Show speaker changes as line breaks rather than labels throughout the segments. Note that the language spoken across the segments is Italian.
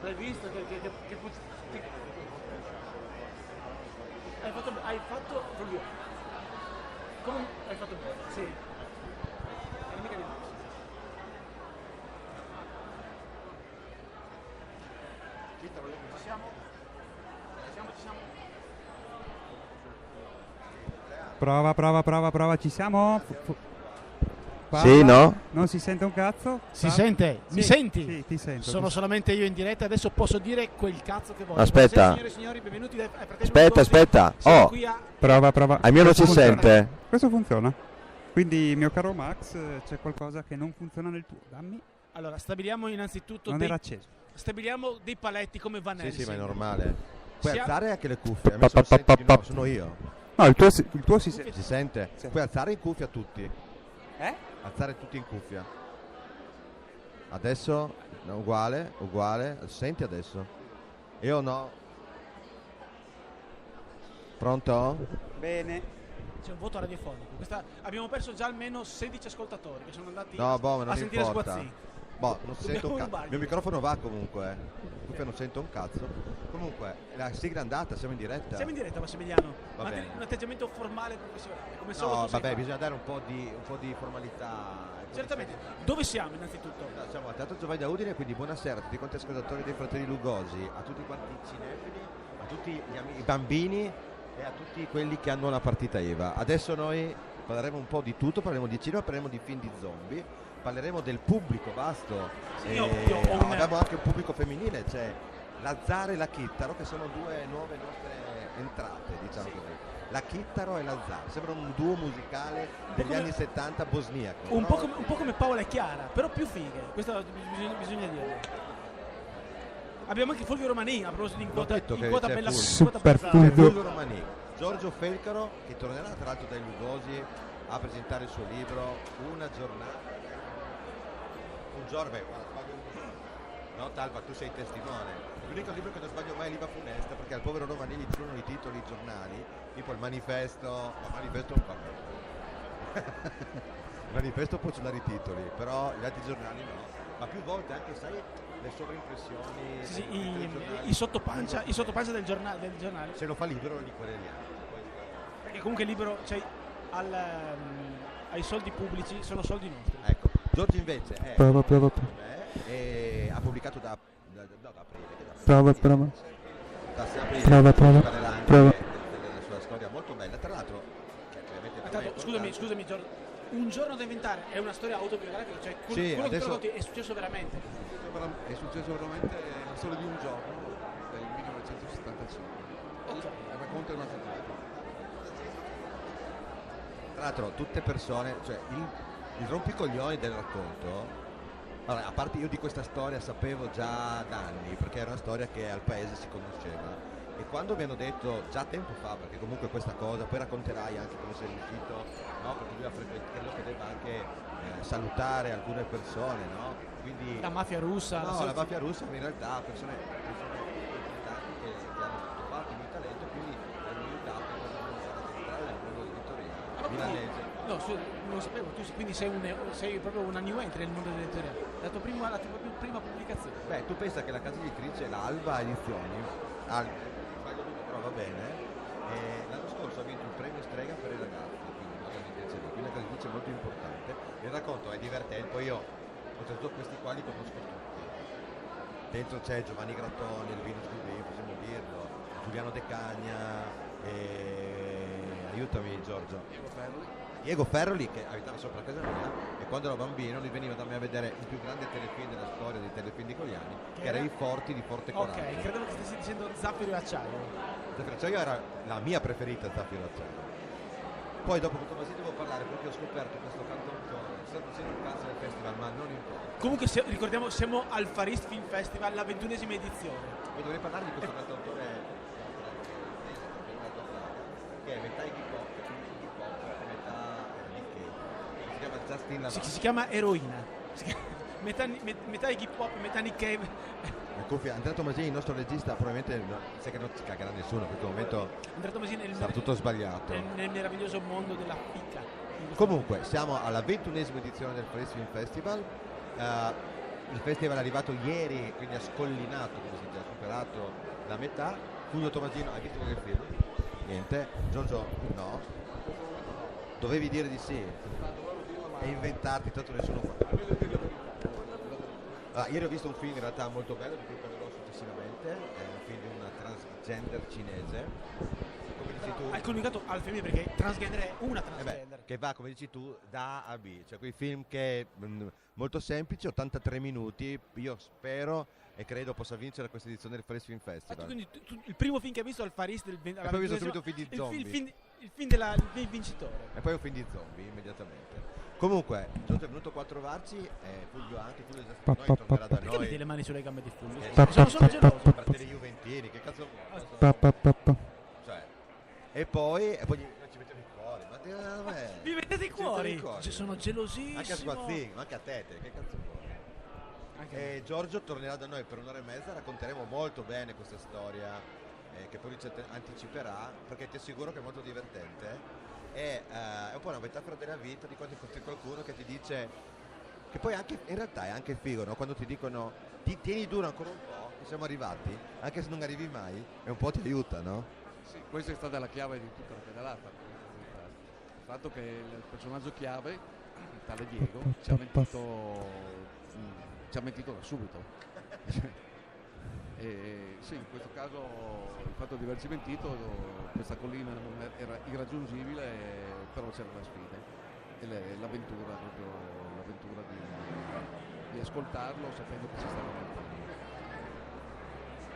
L'hai visto? Hai fatto proprio. Come hai fatto bene? Sì. Non mica di no. Ci siamo? Ci siamo?
Prova, ci siamo?
Sì, no?
Non si sente un cazzo?
Si sente? Mi senti?
Sì, ti sento.
Sono solamente io in diretta, adesso posso dire quel cazzo che voglio.
Aspetta.
Buonasera, signore e signori, benvenuti ai Fratelli
Aspetta.
Siamo
Oh,
qui a...
Prova.
al mio non si
Questo funziona.
sente.
Questo funziona. Quindi, mio caro Max, c'è qualcosa che non funziona nel tuo. Dammi.
Allora, stabiliamo innanzitutto
Non era acceso.
stabiliamo dei paletti come Van Helsing.
Sì, ma è normale. Puoi
Sia-
alzare anche le cuffie. A me sono senti di no, sono io.
No, il tuo si sente.
Si sente?
Sì.
Puoi alzare in cuffia tutti.
Alzare
tutti in cuffia. Adesso no, uguale. Senti adesso. Io no. Pronto?
Bene.
C'è un voto radiofonico. Abbiamo perso già almeno 16 ascoltatori che sono andati
No, ma non
a sentire
importa.
Sguazzì.
Non sento un cazzo.
rubargli.
Il mio microfono va comunque. Cuffia non sento un cazzo. Comunque, la sigla è andata, siamo in diretta.
Siamo in diretta, Massimiliano.
Va bene.
Un atteggiamento formale e professionale. Come solo
No,
tu sai
vabbè,
fare.
bisogna dare un po' di formalità.
Certamente. Dove siamo innanzitutto?
Siamo al Teatro Giovanni da Udine, quindi buonasera a tutti quanti ascoltatori dei Fratelli Lugosi, a tutti quanti i cinefili, a tutti i bambini e a tutti quelli che hanno la partita IVA. Adesso noi parleremo un po' di tutto, parleremo di cinema, parleremo di film di zombie, parleremo del pubblico vasto. Abbiamo anche un pubblico femminile, c'è Lazzaro e la Chittaro, che sono due nuove nostre entrate, diciamo così. La Chittaro e Lazzaro, sembra un duo musicale degli anni 70 bosniaco.
Un po' come Paola e Chiara, però più fighe. Questo bisogna dirlo. Abbiamo anche Fulvio Romani, a proposito di quota bella
Super
Fulvio Romani. Giorgio Felcaro, che tornerà tra l'altro dai Lugosi a presentare il suo libro Una giornata. Un giorno, no Talva, tu sei testimone. L'unico libro che non sbaglio mai è l'Iva Funesta, perché al povero Romani gli giurano i titoli giornali, tipo il manifesto, ma manifesto non fa bene. Il manifesto può suonare i titoli, però gli altri giornali no. Ma più volte anche, sai, le sovraimpressioni.
I sottopancia del giornale.
Se lo fa libero li quereliamo.
Perché comunque libero, cioè, ai soldi pubblici sono soldi nostri.
Ecco, Giorgio invece è
Prova.
e ha pubblicato da aprile.
Prova.
Da sempre
Prova.
della sua storia molto bella. Tra l'altro,
Scusami Giorgio. Un giorno da inventare è una storia autobiografica, cioè quello
adesso
che è successo veramente.
È successo veramente solo di un giorno del 1975. Racconta una settimana.
Tra l'altro tutte persone, cioè il rompicoglioni del racconto. Allora, a parte io di questa storia sapevo già da anni, perché era una storia che al paese si conosceva. E quando mi hanno detto già tempo fa, perché comunque questa cosa, poi racconterai anche come sei riuscito, no? Perché lui credo che debba anche salutare alcune persone, no? Quindi
La mafia russa.
no, la mafia russa, ma in realtà persone importanti che hanno fatto il talento, quindi hanno aiutato a entrare nel mondo dell'editoria milanese.
No, non sapevo, tu quindi sei proprio una new entry nel mondo dell'editoria. La tua prima pubblicazione.
Beh, tu pensa che la casa editrice, l'Alba Edizioni, però va bene, l'anno scorso ha vinto il premio Strega per i ragazzi, quindi una casa editrice molto importante. Il racconto è divertente, poi io oltretutto questi qua li conosco tutti. Dentro c'è Giovanni Grattoni, Elvino Scrivini, possiamo dirlo, Giuliano De Cagna, aiutami Giorgio. Diego Ferroli, che abitava sopra casa mia, e quando ero bambino lui veniva da me a vedere il più grande telefilm della storia dei telefilm di Cogliani, che era I Forti di Forte Coraggio.
Ok, credevo che stessi dicendo Zaffiro e Acciaio.
Zaffiro e Acciaio era la mia preferita, Zaffiro e Acciaio. Poi dopo con Tommasini devo parlare perché ho scoperto questo cantautore, sta facendo un cazzo del festival, ma non importa.
Comunque ricordiamo, siamo al Far East Film Festival, la 21esima edizione.
Poi dovrei parlare di questo cantautore che è metà hip hop e metà Nick Cave. Si chiama Justin Lavazza.
Si chiama Eroina. Metà hip hop, metà Nick Cave.
Andrea Tomasini, il nostro regista, probabilmente sai che non ci cagherà nessuno, perché al momento
Andrea Tomasini
sarà tutto sbagliato.
Nel meraviglioso mondo della picca.
Comunque siamo alla 21esima edizione del Far East Film Festival. il festival è arrivato ieri, quindi ha scollinato, come si dice, ha superato la metà. Fulvio Tomasino, hai visto quel film? Niente. Giorgio, no. Dovevi dire di sì e inventarti, tanto nessuno fa. Allora, ieri ho visto un film in realtà molto bello, di cui parlerò successivamente, è un film di una transgender cinese, come dici tu.
Hai comunicato al femminile perché transgender è una transgender.
Che va, come dici tu, da A a B, cioè quei film che molto semplici, 83 minuti, io spero e credo possa vincere questa edizione del Paris Film Festival.
Quindi tu, il primo film che hai visto è il Faris del
E poi ho visto subito un film di zombie.
Il film del vincitore.
E poi un film di zombie immediatamente. Comunque, Giorgio è venuto qua a trovarci, Fulvio anche, Fulvio è già noi, tornerà da
Perché
noi.
metti le mani sulle gambe di Fulvio?
Sono geloso. Fratelli Juventini, che cazzo vuoi? Cioè, e poi noi ci mettiamo i cuori. Ma
vi mettete i cuori? Sono gelosissimo.
Anche a Squazzini, ma anche a Tete, che cazzo vuoi? E Giorgio tornerà da noi per un'ora e mezza, racconteremo molto bene questa storia che poi ci anticiperà, perché ti assicuro che è molto divertente. È un po' una metafora della vita, di quando incontri qualcuno che ti dice che poi anche in realtà è anche figo, no? Quando ti dicono ti tieni duro ancora un po', che siamo arrivati, anche se non arrivi mai, e un po' ti aiuta, no?
Sì, questa è stata la chiave di tutta la pedalata. Il fatto che il personaggio chiave, tale Diego, ci ha mentito da subito. E sì, in questo caso il fatto di averci mentito, questa collina non era irraggiungibile, però c'era la sfida e l'avventura, proprio l'avventura di ascoltarlo sapendo che ci stava mentendo.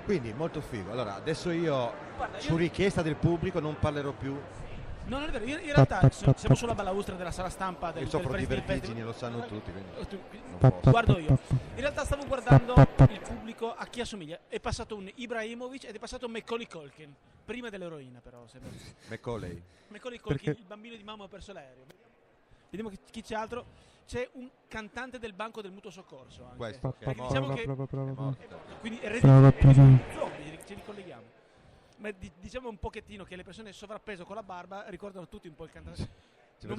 Quindi molto figo. Allora adesso io su richiesta del pubblico non parlerò più.
No, non è vero, in realtà siamo sulla balaustra della sala stampa del
soffro di
Paris Film
vertigini,
Festival.
lo sanno tutti, quindi non posso.
Guardo io. In realtà stavo guardando il pubblico a chi assomiglia. È passato un Ibrahimovic ed è passato un Macaulay Culkin. Prima dell'eroina, però.
Macaulay
Culkin,
Perché?
il bambino di mamma ha perso l'aereo. Vediamo chi c'è altro. C'è un cantante del banco del mutuo soccorso. Anche.
Questo che è
Perché
morto.
diciamo che
È morto.
quindi è zombie, ci ricolleghiamo. Ma diciamo un pochettino che le persone sovrappeso con la barba ricordano tutti un po' il cantante.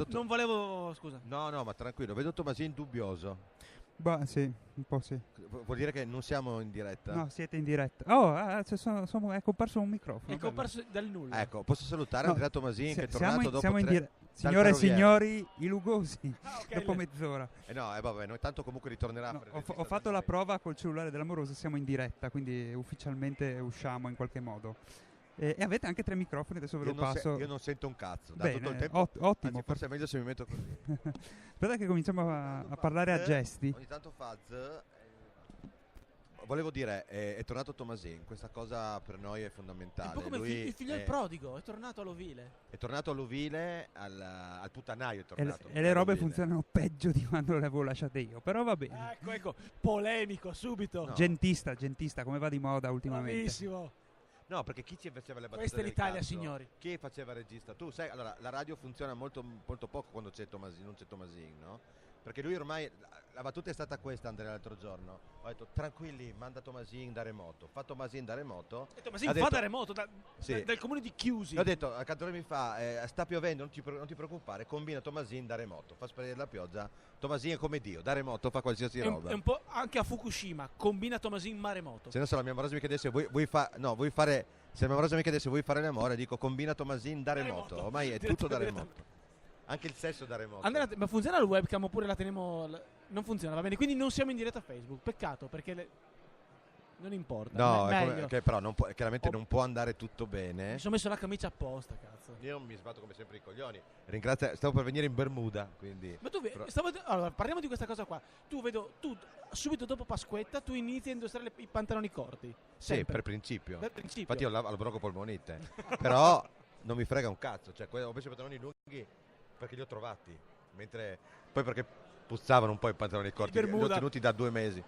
Non volevo, scusa.
No, ma tranquillo, vedo Tomasini dubbioso.
Bah, sì, un po' sì.
Vuol dire che non siamo in diretta?
No, siete in diretta. Oh, è comparso un microfono.
È comparso dal nulla.
Ecco, posso salutare Andrea Tomasini che è tornato dopo
siamo in
tre...
Signore e signori, i Lugosi,
Okay,
dopo mezz'ora.
No, vabbè, noi tanto comunque ritornerà.
No, ho fatto la prova col cellulare dell'amoroso, siamo in diretta, quindi ufficialmente usciamo in qualche modo. E avete anche 3 microfoni, adesso ve lo passo.
Io non sento un cazzo, da
Bene,
tutto il tempo.
ottimo.
Anzi, forse è meglio se mi metto così.
Aspetta che cominciamo a parlare a gesti.
Ogni tanto fa volevo dire, è tornato Tomasin, questa cosa per noi è fondamentale.
È un po' come il figlio del prodigo, è tornato all'ovile.
È tornato all'ovile, al puttanaio è tornato.
E le robe funzionano peggio di quando le avevo lasciate io, però va bene.
Ecco, polemico subito.
No.
Gentista, come va di moda ultimamente.
Bravissimo.
No, perché chi ci faceva le battute
Questa è
del
l'Italia,
cazzo?
signori.
Chi faceva regista? Tu sai, allora, la radio funziona molto, molto poco quando c'è Tomasin, non c'è Tomasin, no? Perché lui ormai, la battuta è stata questa, Andrea, l'altro giorno. Ho detto, tranquilli, manda Tomasin da remoto. Fa Tomasin da remoto.
E Tomasin fa da remoto, dal comune di Chiusi.
Ho detto, a canto mi fa, sta piovendo, non ti preoccupare, combina Tomasin da remoto. Fa sparire la pioggia. Tomasin è come Dio, da remoto fa qualsiasi roba.
È un po' anche a Fukushima, combina Tomasin maremoto.
Se no, se la mia amorosa mi chiedesse, se la mia amorosa mi chiedesse, vuoi fare l'amore, dico, combina Tomasin da remoto. Ormai è tutto da remoto. Anche il sesso da remoto.
Andrea, ma funziona il webcam oppure la teniamo? Non funziona, va bene. Quindi non siamo in diretta a Facebook. Peccato, perché non importa.
No, che però chiaramente non può andare tutto bene.
Mi sono messo la camicia apposta, cazzo.
Io mi sbatto come sempre i coglioni. Stavo per venire in Bermuda, quindi.
Ma tu allora, parliamo di questa cosa qua. Tu subito dopo Pasquetta tu inizi a indossare i pantaloni corti. Sempre.
Sì, per principio.
Infatti
io ho bronco-polmonite. Però non mi frega un cazzo, cioè ho messo i pantaloni lunghi perché li ho trovati, poi perché puzzavano un po' i pantaloni corti, li ho tenuti da 2 mesi.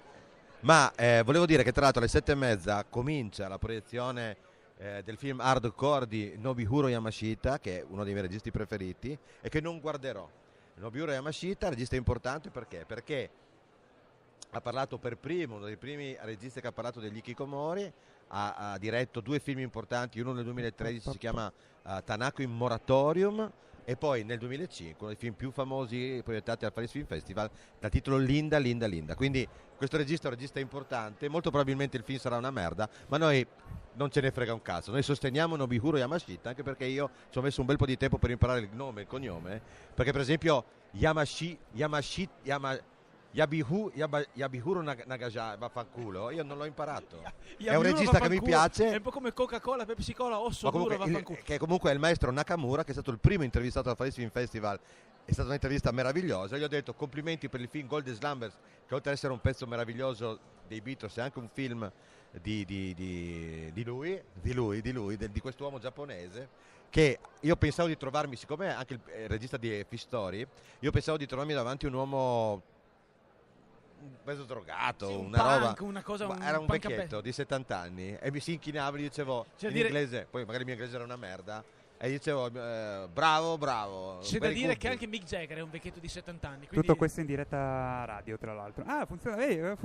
Ma volevo dire che tra l'altro alle 7:30 comincia la proiezione del film hardcore di Nobuhiro Yamashita, che è uno dei miei registi preferiti e che non guarderò. Nobuhiro Yamashita, regista importante perché ha parlato per primo, uno dei primi registi che ha parlato degli Hikikomori, ha diretto 2 film importanti, uno nel 2013 si chiama Tanako in Moratorium, E poi nel 2005 uno dei film più famosi proiettati al Paris Film Festival dal titolo Linda, Linda, Linda. Quindi questo regista è un regista importante, molto probabilmente il film sarà una merda, ma noi non ce ne frega un cazzo. Noi sosteniamo Nobuhiro Yamashita, anche perché io ci ho messo un bel po' di tempo per imparare il nome e il cognome, perché per esempio Yabihiro Nagaja, vaffanculo, io non l'ho imparato. È un regista che mi piace.
È un po' come Coca-Cola, Pepsi Cola o Soguro, vaffanculo.
Che comunque è il maestro Nakamura, che è stato il primo intervistato al Paris Film Festival. È stata un'intervista meravigliosa. Gli ho detto complimenti per il film Golden Slumbers, che oltre ad essere un pezzo meraviglioso dei Beatles è anche un film di quest'uomo giapponese, che io pensavo di trovarmi, siccome è anche il regista di Fish Story, io pensavo di trovarmi davanti a un uomo mezzo drogato,
sì,
una
punk,
roba,
una cosa,
era un vecchietto di 70 anni e mi si inchinava e gli dicevo inglese, poi magari il mio inglese era una merda, e gli dicevo bravo.
C'è da dire che anche Mick Jagger è un vecchietto di 70 anni, quindi...
Tutto questo in diretta radio, tra l'altro. Funziona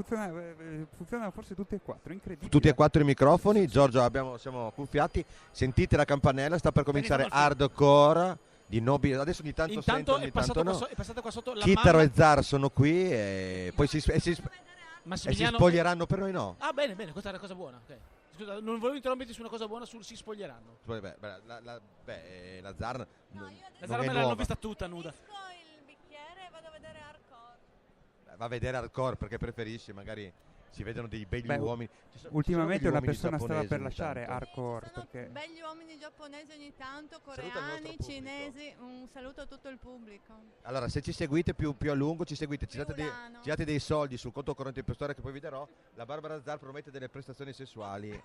forse tutti e quattro, incredibile.
Tutti e quattro i microfoni. Giorgio, siamo cuffiati, sentite la campanella, sta per cominciare Hardcore di Nobi. Adesso ogni tanto sento, ogni tanto no.
È passata qua sotto la
Kitaro
mamma...
e Zar sono qui e poi si spoglieranno, per noi no.
Ah, bene, questa è una cosa buona, ok. Scusa, non volevo interromperti su una cosa buona, si spoglieranno.
La Zar
la Zar me l'hanno vista tutta nuda.
Il bicchiere e vado a vedere Hardcore.
Va a vedere Hardcore perché preferisci, magari si vedono dei begli uomini.
Ultimamente una persona stava per lasciare Hardcore
Sono
perché
begli uomini giapponesi ogni tanto, coreani, cinesi. Un saluto a tutto il pubblico.
Allora, se ci seguite più a lungo, ci date dei soldi sul conto corrente impostore che poi vi darò. La Barbara Zar promette delle prestazioni sessuali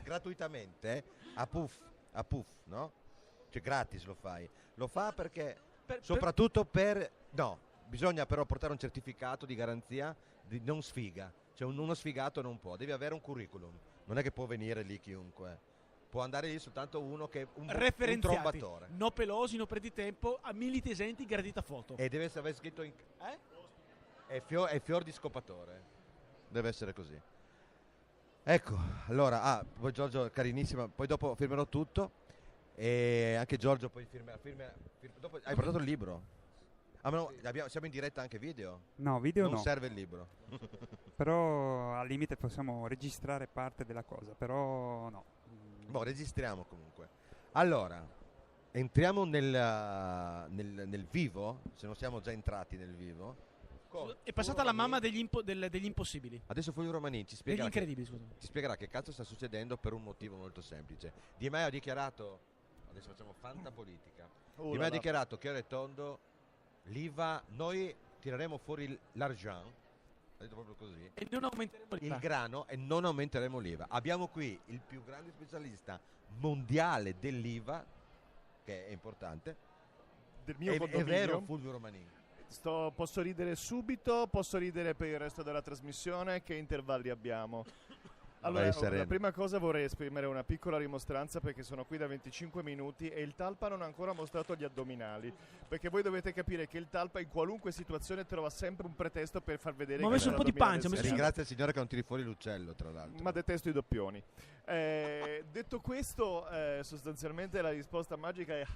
gratuitamente a Puff, no? Cioè gratis lo fai. Lo fa perché soprattutto bisogna però portare un certificato di garanzia di non sfiga. Cioè uno sfigato non può, devi avere un curriculum. Non è che può venire lì chiunque. Può andare lì soltanto uno che è un trombatore.
No pelosi, no perditempo, a militi esenti, gradita foto.
E deve essere scritto è fior di scopatore. Deve essere così. Ecco, allora, poi Giorgio carinissima, poi dopo firmerò tutto e anche Giorgio poi firmerà. Dopo, hai portato il libro? Siamo in diretta anche video?
No, video
non
no.
serve il libro.
Però al limite possiamo registrare parte della cosa, però no.
Registriamo comunque. Allora, entriamo nel vivo, se non siamo già entrati nel vivo.
È passata la mamma degli impossibili.
Adesso Fulvio Romanin ci spiegherà
degli incredibili, scusa.
Ci spiegherà che cazzo sta succedendo per un motivo molto semplice. Di Maio ha dichiarato, adesso facciamo fantapolitica, Di Maio ha dichiarato che ora è tondo l'IVA, noi tireremo fuori l'argent, ha detto proprio così,
e non aumenteremo l'IVA.
Il grano, e non aumenteremo l'IVA. Abbiamo qui il più grande specialista mondiale dell'IVA, che è importante,
del mio
è vero Fulvio Romanin.
Posso ridere subito, posso ridere per il resto della trasmissione, che intervalli abbiamo? Allora, la prima cosa vorrei esprimere una piccola rimostranza perché sono qui da 25 minuti e il Talpa non ha ancora mostrato gli addominali, perché voi dovete capire che il Talpa in qualunque situazione trova sempre un pretesto per far vedere
che ha messo un po' di pancia.
Ringrazia il signore che non tiri fuori l'uccello, tra l'altro.
Ma detesto i doppioni. Detto questo, sostanzialmente la risposta magica è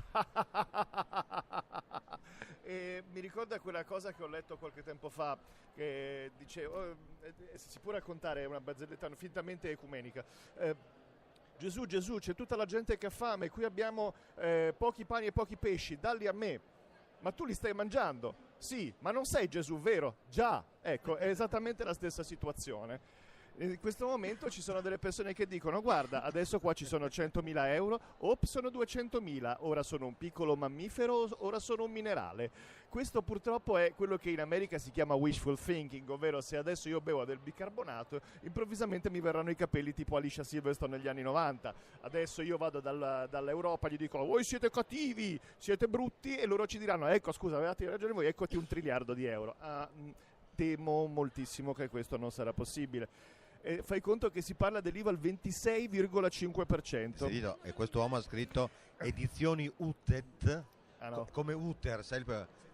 e mi ricorda quella cosa che ho letto qualche tempo fa, che dice, si può raccontare, è una barzelletta fintamente ecumenica. Gesù, c'è tutta la gente che ha fame, qui abbiamo pochi pani e pochi pesci, dalli a me. Ma tu li stai mangiando? Sì, ma non sei Gesù, vero? Già, ecco, è esattamente la stessa situazione. In questo momento ci sono delle persone che dicono: guarda, adesso qua ci sono 100.000 euro, sono 200.000, ora sono un piccolo mammifero, ora sono un minerale. Questo purtroppo è quello che in America si chiama wishful thinking, ovvero se adesso io bevo del bicarbonato, improvvisamente mi verranno i capelli tipo Alicia Silverstone negli anni 90. Adesso io vado dall'Europa, gli dico: voi siete cattivi, siete brutti, e loro ci diranno: ecco, scusa, avevate ragione voi, eccoti 1 triliardo di euro. Temo moltissimo che questo non sarà possibile. Fai conto che si parla dell'IVA al 26,5%.
E questo uomo ha scritto edizioni UTET, come Uter, sai,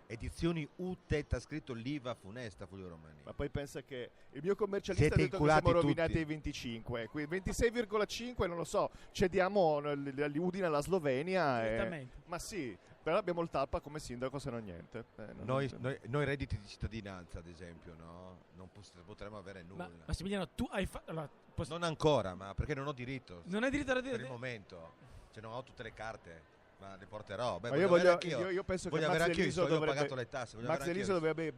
edizioni UTET, ha scritto l'IVA funesta Fulvio Romanin.
Ma poi pensa che il mio commercialista ha detto che siamo rovinati ai 25, quindi 26,5 non lo so, cediamo l'Udine alla Slovenia. Ma sì, Però abbiamo il Talpa come sindaco, se non niente.
Noi redditi di cittadinanza, ad esempio, no? Non potremmo avere nulla.
Ma Massimiliano, tu hai fatto...
Non ancora, ma perché non ho diritto.
Non hai diritto
per il momento. Cioè, non ho tutte le carte, ma le porterò. Beh,
ma io penso che Max Eliso
ho pagato le tasse.
Max Eliso dovrebbe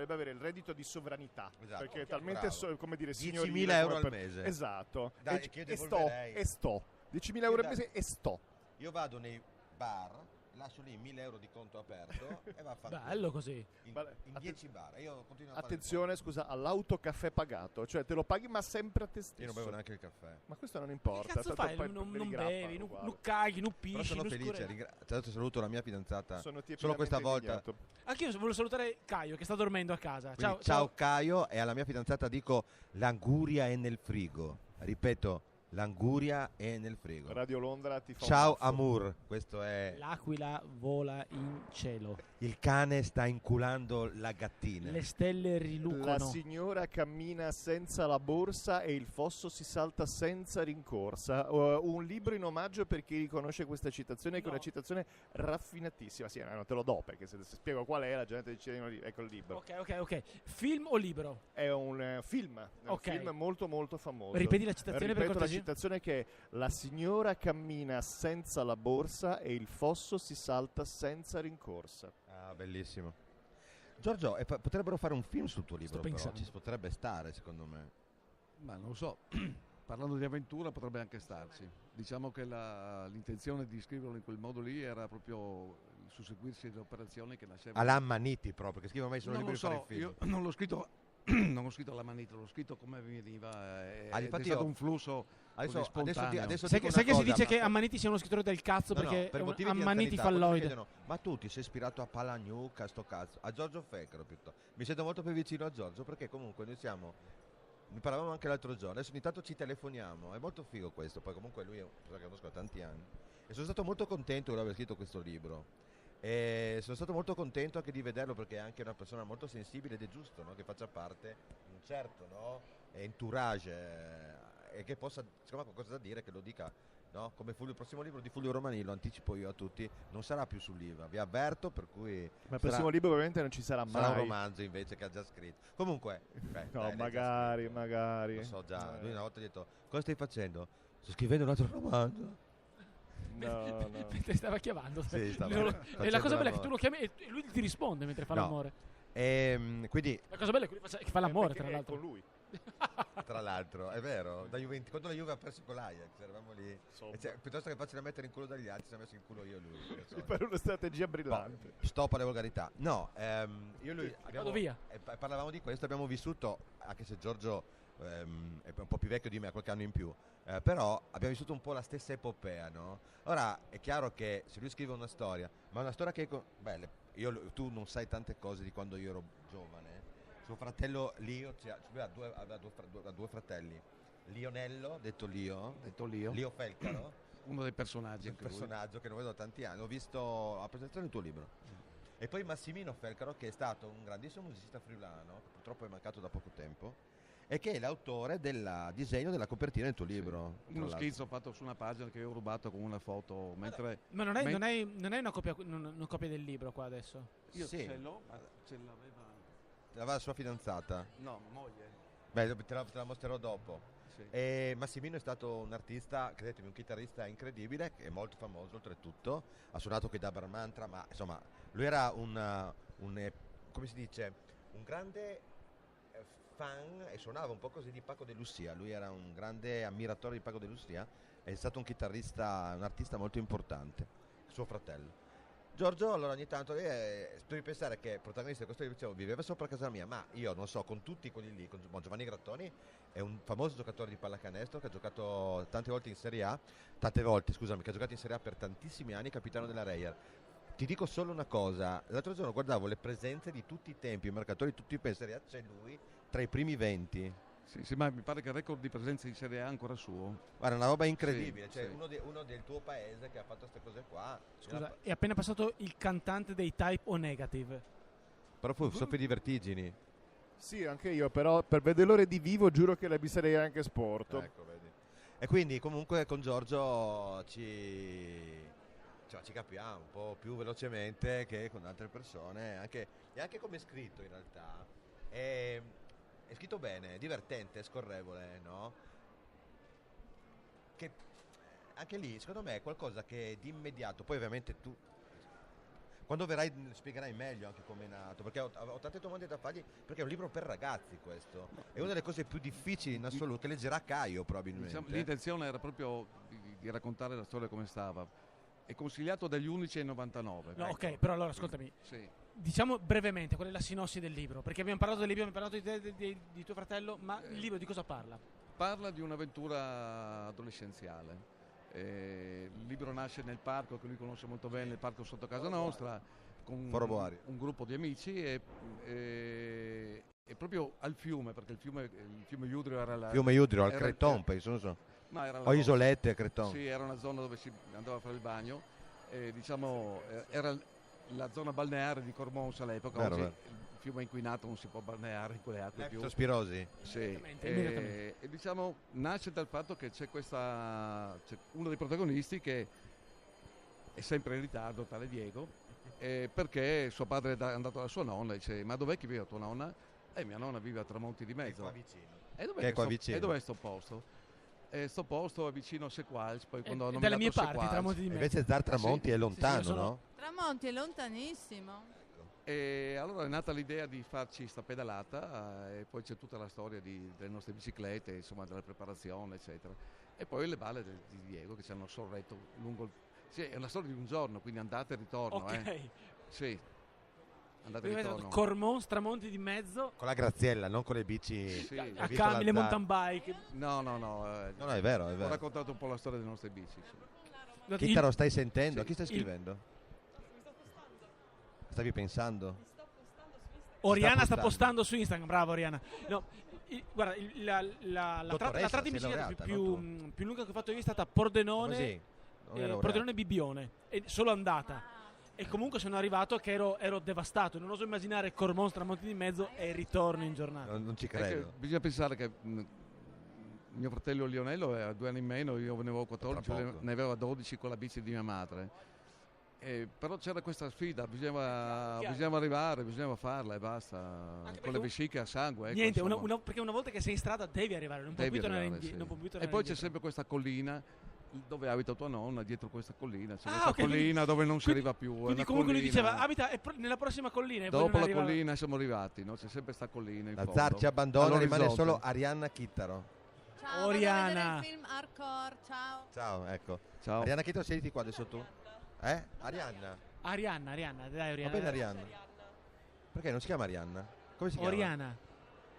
avere il reddito di sovranità. Esatto, perché è talmente, come dire,
10.000 euro al mese.
Esatto.
Dai,
e sto. 10.000 euro al mese e sto.
Io vado nei bar, lascio lì 1.000 euro di conto aperto e va a fare
bello così
in 10 bar. Io continuo a
attenzione, scusa, all'autocaffè pagato, cioè te lo paghi ma sempre a te stesso.
Io non bevo neanche il caffè.
Ma questo non importa.
Che cazzo fai? Non bevi, non caghi, non pisci.
Però sono felice, tra l'altro saluto la mia fidanzata solo questa volta.
Anch'io volevo salutare Caio che sta dormendo a casa.
Quindi, ciao Caio, e alla mia fidanzata dico: l'anguria è nel frigo. Ripeto, l'anguria è nel frigo.
Radio Londra ti fa
ciao Amour, questo è...
L'aquila vola in cielo.
Il cane sta inculando la gattina.
Le stelle rilucono.
La signora cammina senza la borsa e il fosso si salta senza rincorsa. Un libro in omaggio per chi riconosce questa citazione, che è una citazione raffinatissima. Sì, non te lo do, perché se spiego qual è la gente dice ecco il libro.
Ok. Film o libro?
È un film. È un film molto molto famoso.
Ripeti la citazione per cortesia.
La citazione che è: la signora cammina senza la borsa e il fosso si salta senza rincorsa.
Ah, bellissimo. Giorgio, potrebbero fare un film sul tuo libro, però ci potrebbe stare, secondo me.
Ma non lo so. Parlando di avventura potrebbe anche starci. Diciamo che l'intenzione di scriverlo in quel modo lì era proprio il susseguirsi delle operazioni che nascevano.
Alla Maniti proprio, che scrive mai solo libri di fare il film.
Io non l'ho scritto non ho scritto alla manita, l'ho scritto come mi veniva, è stato un flusso spontaneo.
Adesso
sai che si dice che Ammaniti sia uno scrittore del cazzo, perché
per motivi
Ammaniti falloide.
Ma tu ti sei ispirato a Palahniuk, a sto cazzo, a Giorgio Fecaro piuttosto. Mi sento molto più vicino a Giorgio, perché comunque noi ne parlavamo anche l'altro giorno, adesso ogni tanto ci telefoniamo, è molto figo questo, poi comunque lui è una persona che conosco da tanti anni e sono stato molto contento di aver scritto questo libro. E sono stato molto contento anche di vederlo, perché è anche una persona molto sensibile ed è giusto, no? Che faccia parte di un certo entourage e che possa, secondo me, qualcosa da dire, che lo dica, no? Come il prossimo libro di Fulvio Romani, lo anticipo io a tutti, non sarà più sull'IVA, vi avverto, per cui
ma il prossimo libro ovviamente non ci sarà mai,
sarà un romanzo invece, che ha già scritto. Comunque
no, magari
lo so già. Lui una volta ha detto: cosa stai facendo? Sto scrivendo un altro romanzo.
No.
Mentre stava chiamando.
Sì,
e la cosa bella è che tu lo chiami e lui ti risponde mentre fa l'amore.
Quindi
la cosa bella è che fa l'amore, tra l'altro.
Con lui.
Tra l'altro, è vero, quando la Juve ha perso con l'Ajax eravamo lì, piuttosto che farci mettere in culo dagli altri, ci ha messo in culo io e lui.
Per una strategia brillante.
Stop alle volgarità. No, io e lui
vado via.
Parlavamo di questo, abbiamo vissuto, anche se Giorgio è un po' più vecchio di me, ha qualche anno in più, però abbiamo vissuto un po' la stessa epopea, no? Ora è chiaro che se lui scrive una storia, ma una storia che tu non sai tante cose di quando io ero giovane. Suo fratello Lio, lui aveva due fratelli, Lionello, detto Lio Felcaro,
uno dei personaggi,
un personaggio che non vedo da tanti anni, ho visto la presentazione del tuo libro. E poi Massimino Felcaro, che è stato un grandissimo musicista friulano, che purtroppo è mancato da poco tempo, e che è l'autore del disegno della copertina del tuo libro.
Uno schizzo fatto su una pagina che ho rubato con una foto mentre...
Ma non è una copia del libro qua adesso?
Io ce l'ho, ma ce l'aveva
la sua fidanzata?
No, moglie.
Beh, te la mostrerò dopo.
Sì.
E Massimino è stato un artista, credetemi, un chitarrista incredibile, che è molto famoso oltretutto, ha suonato con i Dabar Mantra, ma insomma lui era un come si dice, un grande fan, e suonava un po' così di Paco de Lucia. Lui era un grande ammiratore di Paco de Lucia, è stato un chitarrista, un artista molto importante, suo fratello. Giorgio, allora ogni tanto devi pensare che il protagonista di questo libro viveva sopra casa mia, ma io non so, con tutti quelli lì, con Giovanni Grattoni, è un famoso giocatore di pallacanestro che ha giocato che ha giocato in Serie A per tantissimi anni, capitano della Reyer. Ti dico solo una cosa, l'altro giorno guardavo le presenze di tutti i tempi, i marcatori di tutti i tempi, Serie A, c'è lui tra i primi 20.
Sì, ma mi pare che il record di presenza in Serie A è ancora suo.
Guarda, una roba incredibile,
sì,
cioè
sì.
Uno del tuo paese che ha fatto queste cose qua.
Scusa, è appena passato il cantante dei Type O Negative.
Però fu soffri di vertigini.
Sì, anche io, però per vederlo di vivo giuro che mi sarei anche sporto.
Ecco, vedi. E quindi comunque con Giorgio ci cioè, ci capiamo un po' più velocemente che con altre persone, e anche come è scritto in realtà. È scritto bene, è divertente, è scorrevole, no? Che anche lì, secondo me, è qualcosa che di immediato, poi ovviamente tu quando verrai spiegherai meglio anche come è nato, perché ho tante domande da fargli, perché è un libro per ragazzi questo, è una delle cose più difficili in assoluto, che leggerà Caio probabilmente.
Diciamo, l'intenzione era proprio di raccontare la storia come stava. È consigliato dagli 11 ai 99.
No,
ecco.
ok, però allora ascoltami.
Sì.
Diciamo brevemente qual è la sinossi del libro, perché abbiamo parlato del libro, abbiamo parlato di tuo fratello, ma il libro di cosa parla?
Parla di un'avventura adolescenziale. Il libro nasce nel parco che lui conosce molto bene, il parco sotto casa nostra, con un gruppo di amici e proprio al fiume, perché il fiume Iudrio era
Fiume Iudrio, al Creton, penso, non so.
No, era
o isolette a Creton.
Sì, era una zona dove si andava a fare il bagno, diciamo era la zona balneare di Cormons all'epoca. Oggi il fiume è inquinato, non si può balneare in quelle acque più.
Leptospirosi.
Sì. E diciamo nasce dal fatto che c'è uno dei protagonisti che è sempre in ritardo, tale Diego, perché suo padre è andato alla sua nonna e dice: ma dov'è che vive tua nonna? Mia nonna vive a Tramonti di Mezzo.
Qua vicino.
E dov'è sto posto? Sto posto è vicino a Sequals, poi quando hanno
dalle mie parti,
Sequals,
Tramonti di Mezzo.
Invece Zar Tramonti è lontano, no?
Tramonti è lontanissimo.
E allora è nata l'idea di farci sta pedalata, e poi c'è tutta la storia delle nostre biciclette, insomma, della preparazione, eccetera. E poi le balle di Diego che ci hanno sorretto lungo Sì, è una storia di un giorno, quindi andata e ritorno.
Ok.
Sì. Andate e ritorno.
Cormons, Tramonti di Mezzo.
Con la Graziella, non con le bici.
Sì.
A Cami, le mountain bike.
No.
No, è vero, è vero.
Ho raccontato un po' la storia delle nostre bici. Sì.
Chittaro, stai sentendo? A chi stai scrivendo? Stavi pensando?
Oriana sta postando su Instagram, bravo Oriana. No, guarda, la tratta di bicicletta più lunga che ho fatto io è stata Pordenone, Pordenone Bibbione, e solo andata. E comunque sono arrivato che ero devastato. Non oso immaginare Cormons, Tramonti di Mezzo e il ritorno in giornata.
Non ci credo.
Bisogna pensare che mio fratello Lionello aveva 2 anni in meno, io ne avevo 14, ne aveva 12 con la bici di mia madre. Però c'era questa sfida, bisognava arrivare, bisognava farla e basta. Con le vesciche a sangue.
Niente, perché una volta che sei in strada devi arrivare, non puoi più tornare indietro.
E poi c'è sempre questa collina dove abita tua nonna, dietro questa collina c'è questa collina dove non si arriva più.
Quindi comunque lui diceva abita nella prossima collina. E
dopo la collina siamo arrivati, no? C'è sempre questa collina in
la
fondo.
Zar ci abbandona, rimane solo Arianna Chittaro.
Ciao,
Oriana.
Il film Hardcore, ciao.
Ciao, ecco.
Ciao.
Arianna Chittaro, siediti qua adesso tu. Arianna,
dai, Oriana.
Va bene Arianna. Perché non si chiama Arianna? Come si chiama?
Oriana.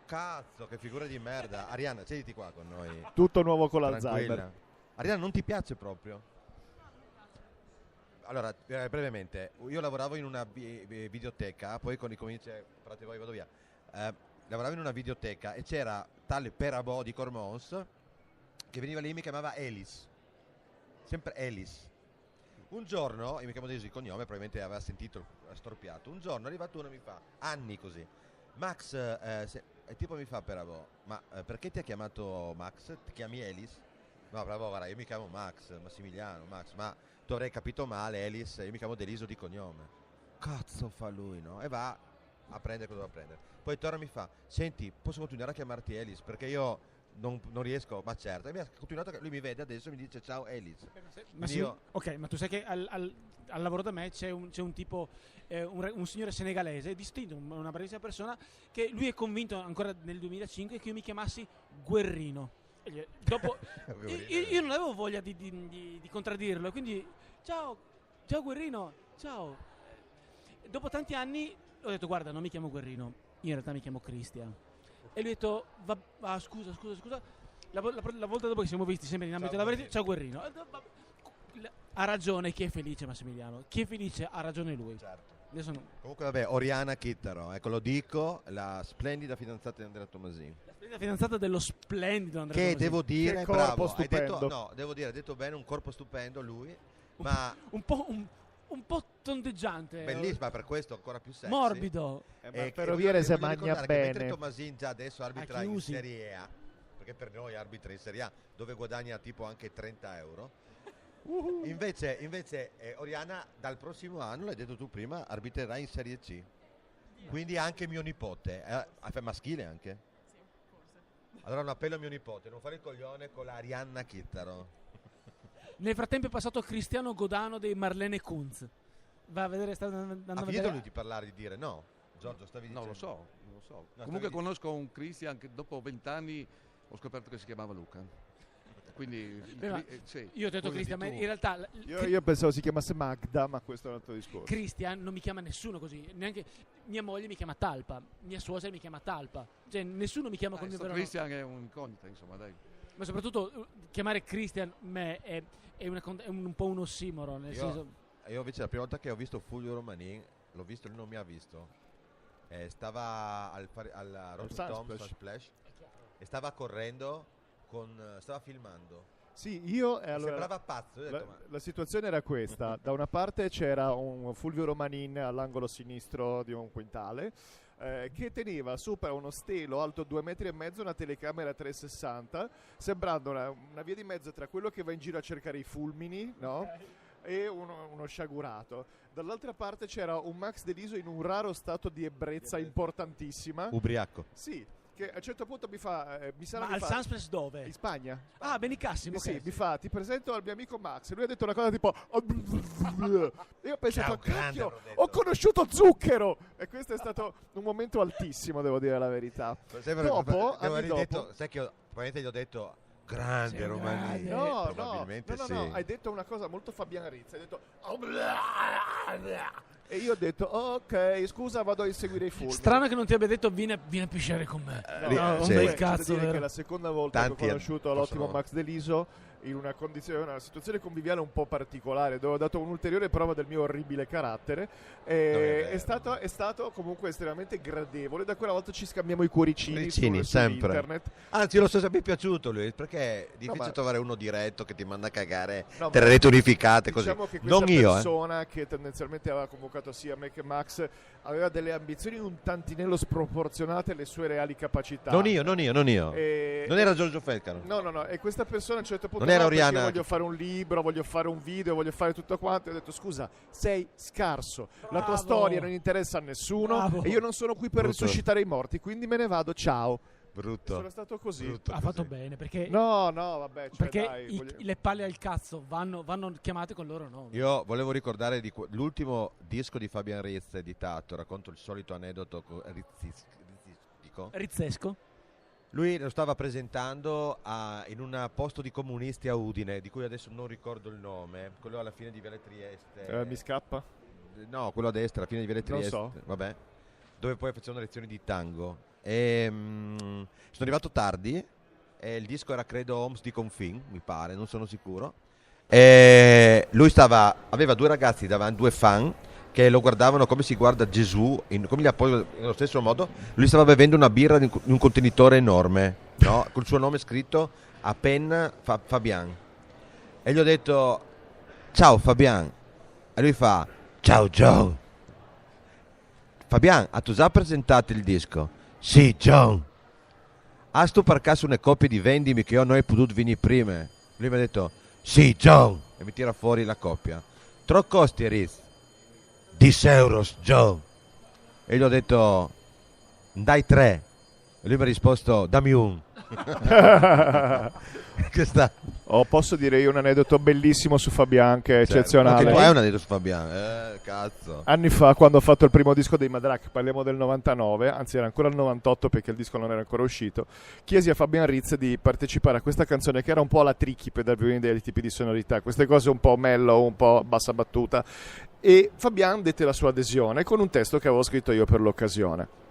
Cazzo, che figura di merda. Arianna, siediti qua con noi.
Tutto nuovo con l'Alzheimer.
Arianna, non ti piace proprio? Allora, brevemente, io lavoravo in una videoteca, poi con i cominci, parlate voi, vado via. Lavoravo in una videoteca e c'era tale Perabò di Cormons che veniva lì e mi chiamava Elis. Sempre Elis. Un giorno, io mi chiamo Desi il cognome, probabilmente aveva sentito, storpiato. Un giorno è arrivato uno e mi fa, anni così, Max, e tipo mi fa Perabò, ma perché ti ha chiamato Max? Ti chiami Elis? No, bravo, guarda, io mi chiamo Massimiliano, Max, ma tu avrei capito male, Elis, io mi chiamo Deliso di cognome. Cazzo fa lui, no? E va a prendere cosa doveva prendere. Poi torna e mi fa, senti, posso continuare a chiamarti Elis? Perché io non riesco, ma certo. E mi ha continuato, lui mi vede adesso e mi dice ciao Elis.
Ok, ma tu sai che al lavoro da me c'è un tipo, un signore senegalese, distinto, una bravissima persona, che lui è convinto ancora nel 2005 che io mi chiamassi Guerrino. Dopo io non avevo voglia di contraddirlo, quindi ciao Guerrino, ciao. Dopo tanti anni ho detto guarda, non mi chiamo Guerrino, in realtà mi chiamo Christian. E lui ha detto scusa, la volta dopo che siamo visti sempre in ambito lavorativo, ciao Guerrino. Ha ragione chi è felice, Massimiliano, chi è felice ha ragione lui.
Certo.
Comunque
vabbè, Oriana Chittaro, ecco, lo dico, la splendida fidanzata di Andrea Tomasini.
La splendida fidanzata dello splendido Andrea Tomasini.
Che devo dire,
che
bravo,
stupendo.
ha detto bene, un corpo stupendo lui, ma
un po' tondeggiante.
Bellissima, per questo ancora più sexy.
Morbido.
Per dire se magna bene.
Mentre Tomasin già adesso arbitra in Serie A, perché per noi arbitra in Serie A, dove guadagna tipo anche 30 euro, Invece Oriana dal prossimo anno, l'hai detto tu prima, arbitrerà in Serie C. Quindi anche mio nipote, è maschile anche?
Sì, forse.
Allora un appello a mio nipote, non fare il coglione con la Arianna Chittaro.
Nel frattempo è passato Cristiano Godano dei Marlene Kunz. Va a vedere, sta andando a
finito
vedere.
lui di parlare, di dire no? Giorgio, stavi dicendo?
Non lo so.
No,
Comunque conosco un Christian che dopo 20 anni ho scoperto che si chiamava Luca. Quindi sì,
io ho detto Cristian, ma in realtà
io pensavo si chiamasse Magda, ma questo è un altro discorso.
Cristian non mi chiama nessuno così, neanche mia moglie mi chiama Talpa, mia suocera mi chiama Talpa, cioè nessuno mi chiama con il vero nome.
Christian è un'incognita, insomma, dai.
Ma soprattutto chiamare Christian me è un po' un ossimoro, nel senso.
Io invece la prima volta che ho visto Fulvio Romanin, l'ho visto, lui non mi ha visto. Stava al Rotterdam Splash e stava correndo stava filmando.
Sì, io allora
sembrava pazzo.
La situazione era questa: da una parte c'era un Fulvio Romanin all'angolo sinistro di un quintale che teneva sopra uno stelo alto 2,5 metri, una telecamera 360, sembrando una via di mezzo tra quello che va in giro a cercare i fulmini, no? E uno sciagurato. Dall'altra parte c'era un Max Deliso in un raro stato di ebbrezza importantissima.
Ubriaco.
Sì, che a un certo punto mi fa
ma al Sunsplex dove?
In Spagna.
Ah, Benicassimo.
Sì, mi fa: ti presento al mio amico Max. Lui ha detto una cosa tipo e io ho pensato: cacchio, ho conosciuto Zucchero. E questo è stato un momento altissimo, devo dire la verità. Dopo,
sai che probabilmente gli ho detto grande Romanin.
No,
probabilmente sì.
No, hai detto una cosa molto Fabian Rizz. Hai detto e io ho detto ok, scusa, vado a inseguire i fulmini.
Strano che non ti abbia detto vieni a pisciare con me.
Un bel cazzo, che è la seconda volta che ho conosciuto l'ottimo Max Deliso in una situazione conviviale un po' particolare, dove ho dato un'ulteriore prova del mio orribile carattere. È stato comunque estremamente gradevole. Da quella volta ci scambiamo i cuoricini su
sempre.
internet.
Anzi, lo so se mi è piaciuto lui, perché è difficile trovare uno diretto che ti manda a cagare tre reti unificate,
diciamo
così.
Che questa
non io,
persona che tendenzialmente aveva convocato sia me che Max aveva delle ambizioni un tantinello sproporzionate alle sue reali capacità.
Non io. Non era Giorgio Felcaro.
No. E questa persona a un certo punto
non era Oriana.
Voglio fare un libro, voglio fare un video, voglio fare tutto quanto. E ho detto: scusa, sei scarso. La tua storia non interessa a nessuno. E io non sono qui per risuscitare i morti, quindi me ne vado. Ciao.
Brutto.
Sono stato così.
Ha fatto bene, perché
vabbè,
perché
dai,
le palle al cazzo vanno chiamate con loro nome.
Io volevo ricordare l'ultimo disco di Fabian Rizz editato. Racconto il solito aneddoto
rizzesco.
Lui lo stava presentando in un posto di comunisti a Udine, di cui adesso non ricordo il nome, quello alla fine di Viale Trieste.
Mi scappa?
No, quello a destra, alla fine di Viale Trieste.
Non so.
Vabbè. Dove poi facevano lezioni di tango. E sono arrivato tardi e il disco era credo Homs di Confin, mi pare, non sono sicuro. E lui aveva due ragazzi davanti, due fan che lo guardavano come si guarda Gesù, come gli appoggia nello stesso modo. Lui stava bevendo una birra in un contenitore enorme, no? Col suo nome scritto a penna Fabian. E gli ho detto: ciao Fabian. E lui fa: ciao John. Fabian, tu già presentato il disco? Sì, John. Has tu per caso una copia di vendimi che io non ho potuto venire prima? Lui mi ha detto: sì, John. E mi tira fuori la copia. Tro costi, Riz? 10 euro, John. E gli ho detto: dai 3. E lui mi ha risposto: dammi un.
Posso dire io un aneddoto bellissimo su Fabian che è eccezionale.
Anche tu hai un aneddoto su Fabian, cazzo.
Anni fa, quando ho fatto il primo disco dei Madrak, parliamo del 99, anzi era ancora il 98 perché il disco non era ancora uscito, chiesi a Fabian Rizz di partecipare a questa canzone che era un po' alla tricky per darvi un'idea dei tipi di sonorità, queste cose un po' mellow, un po' bassa battuta, e Fabian dette la sua adesione con un testo che avevo scritto io per l'occasione.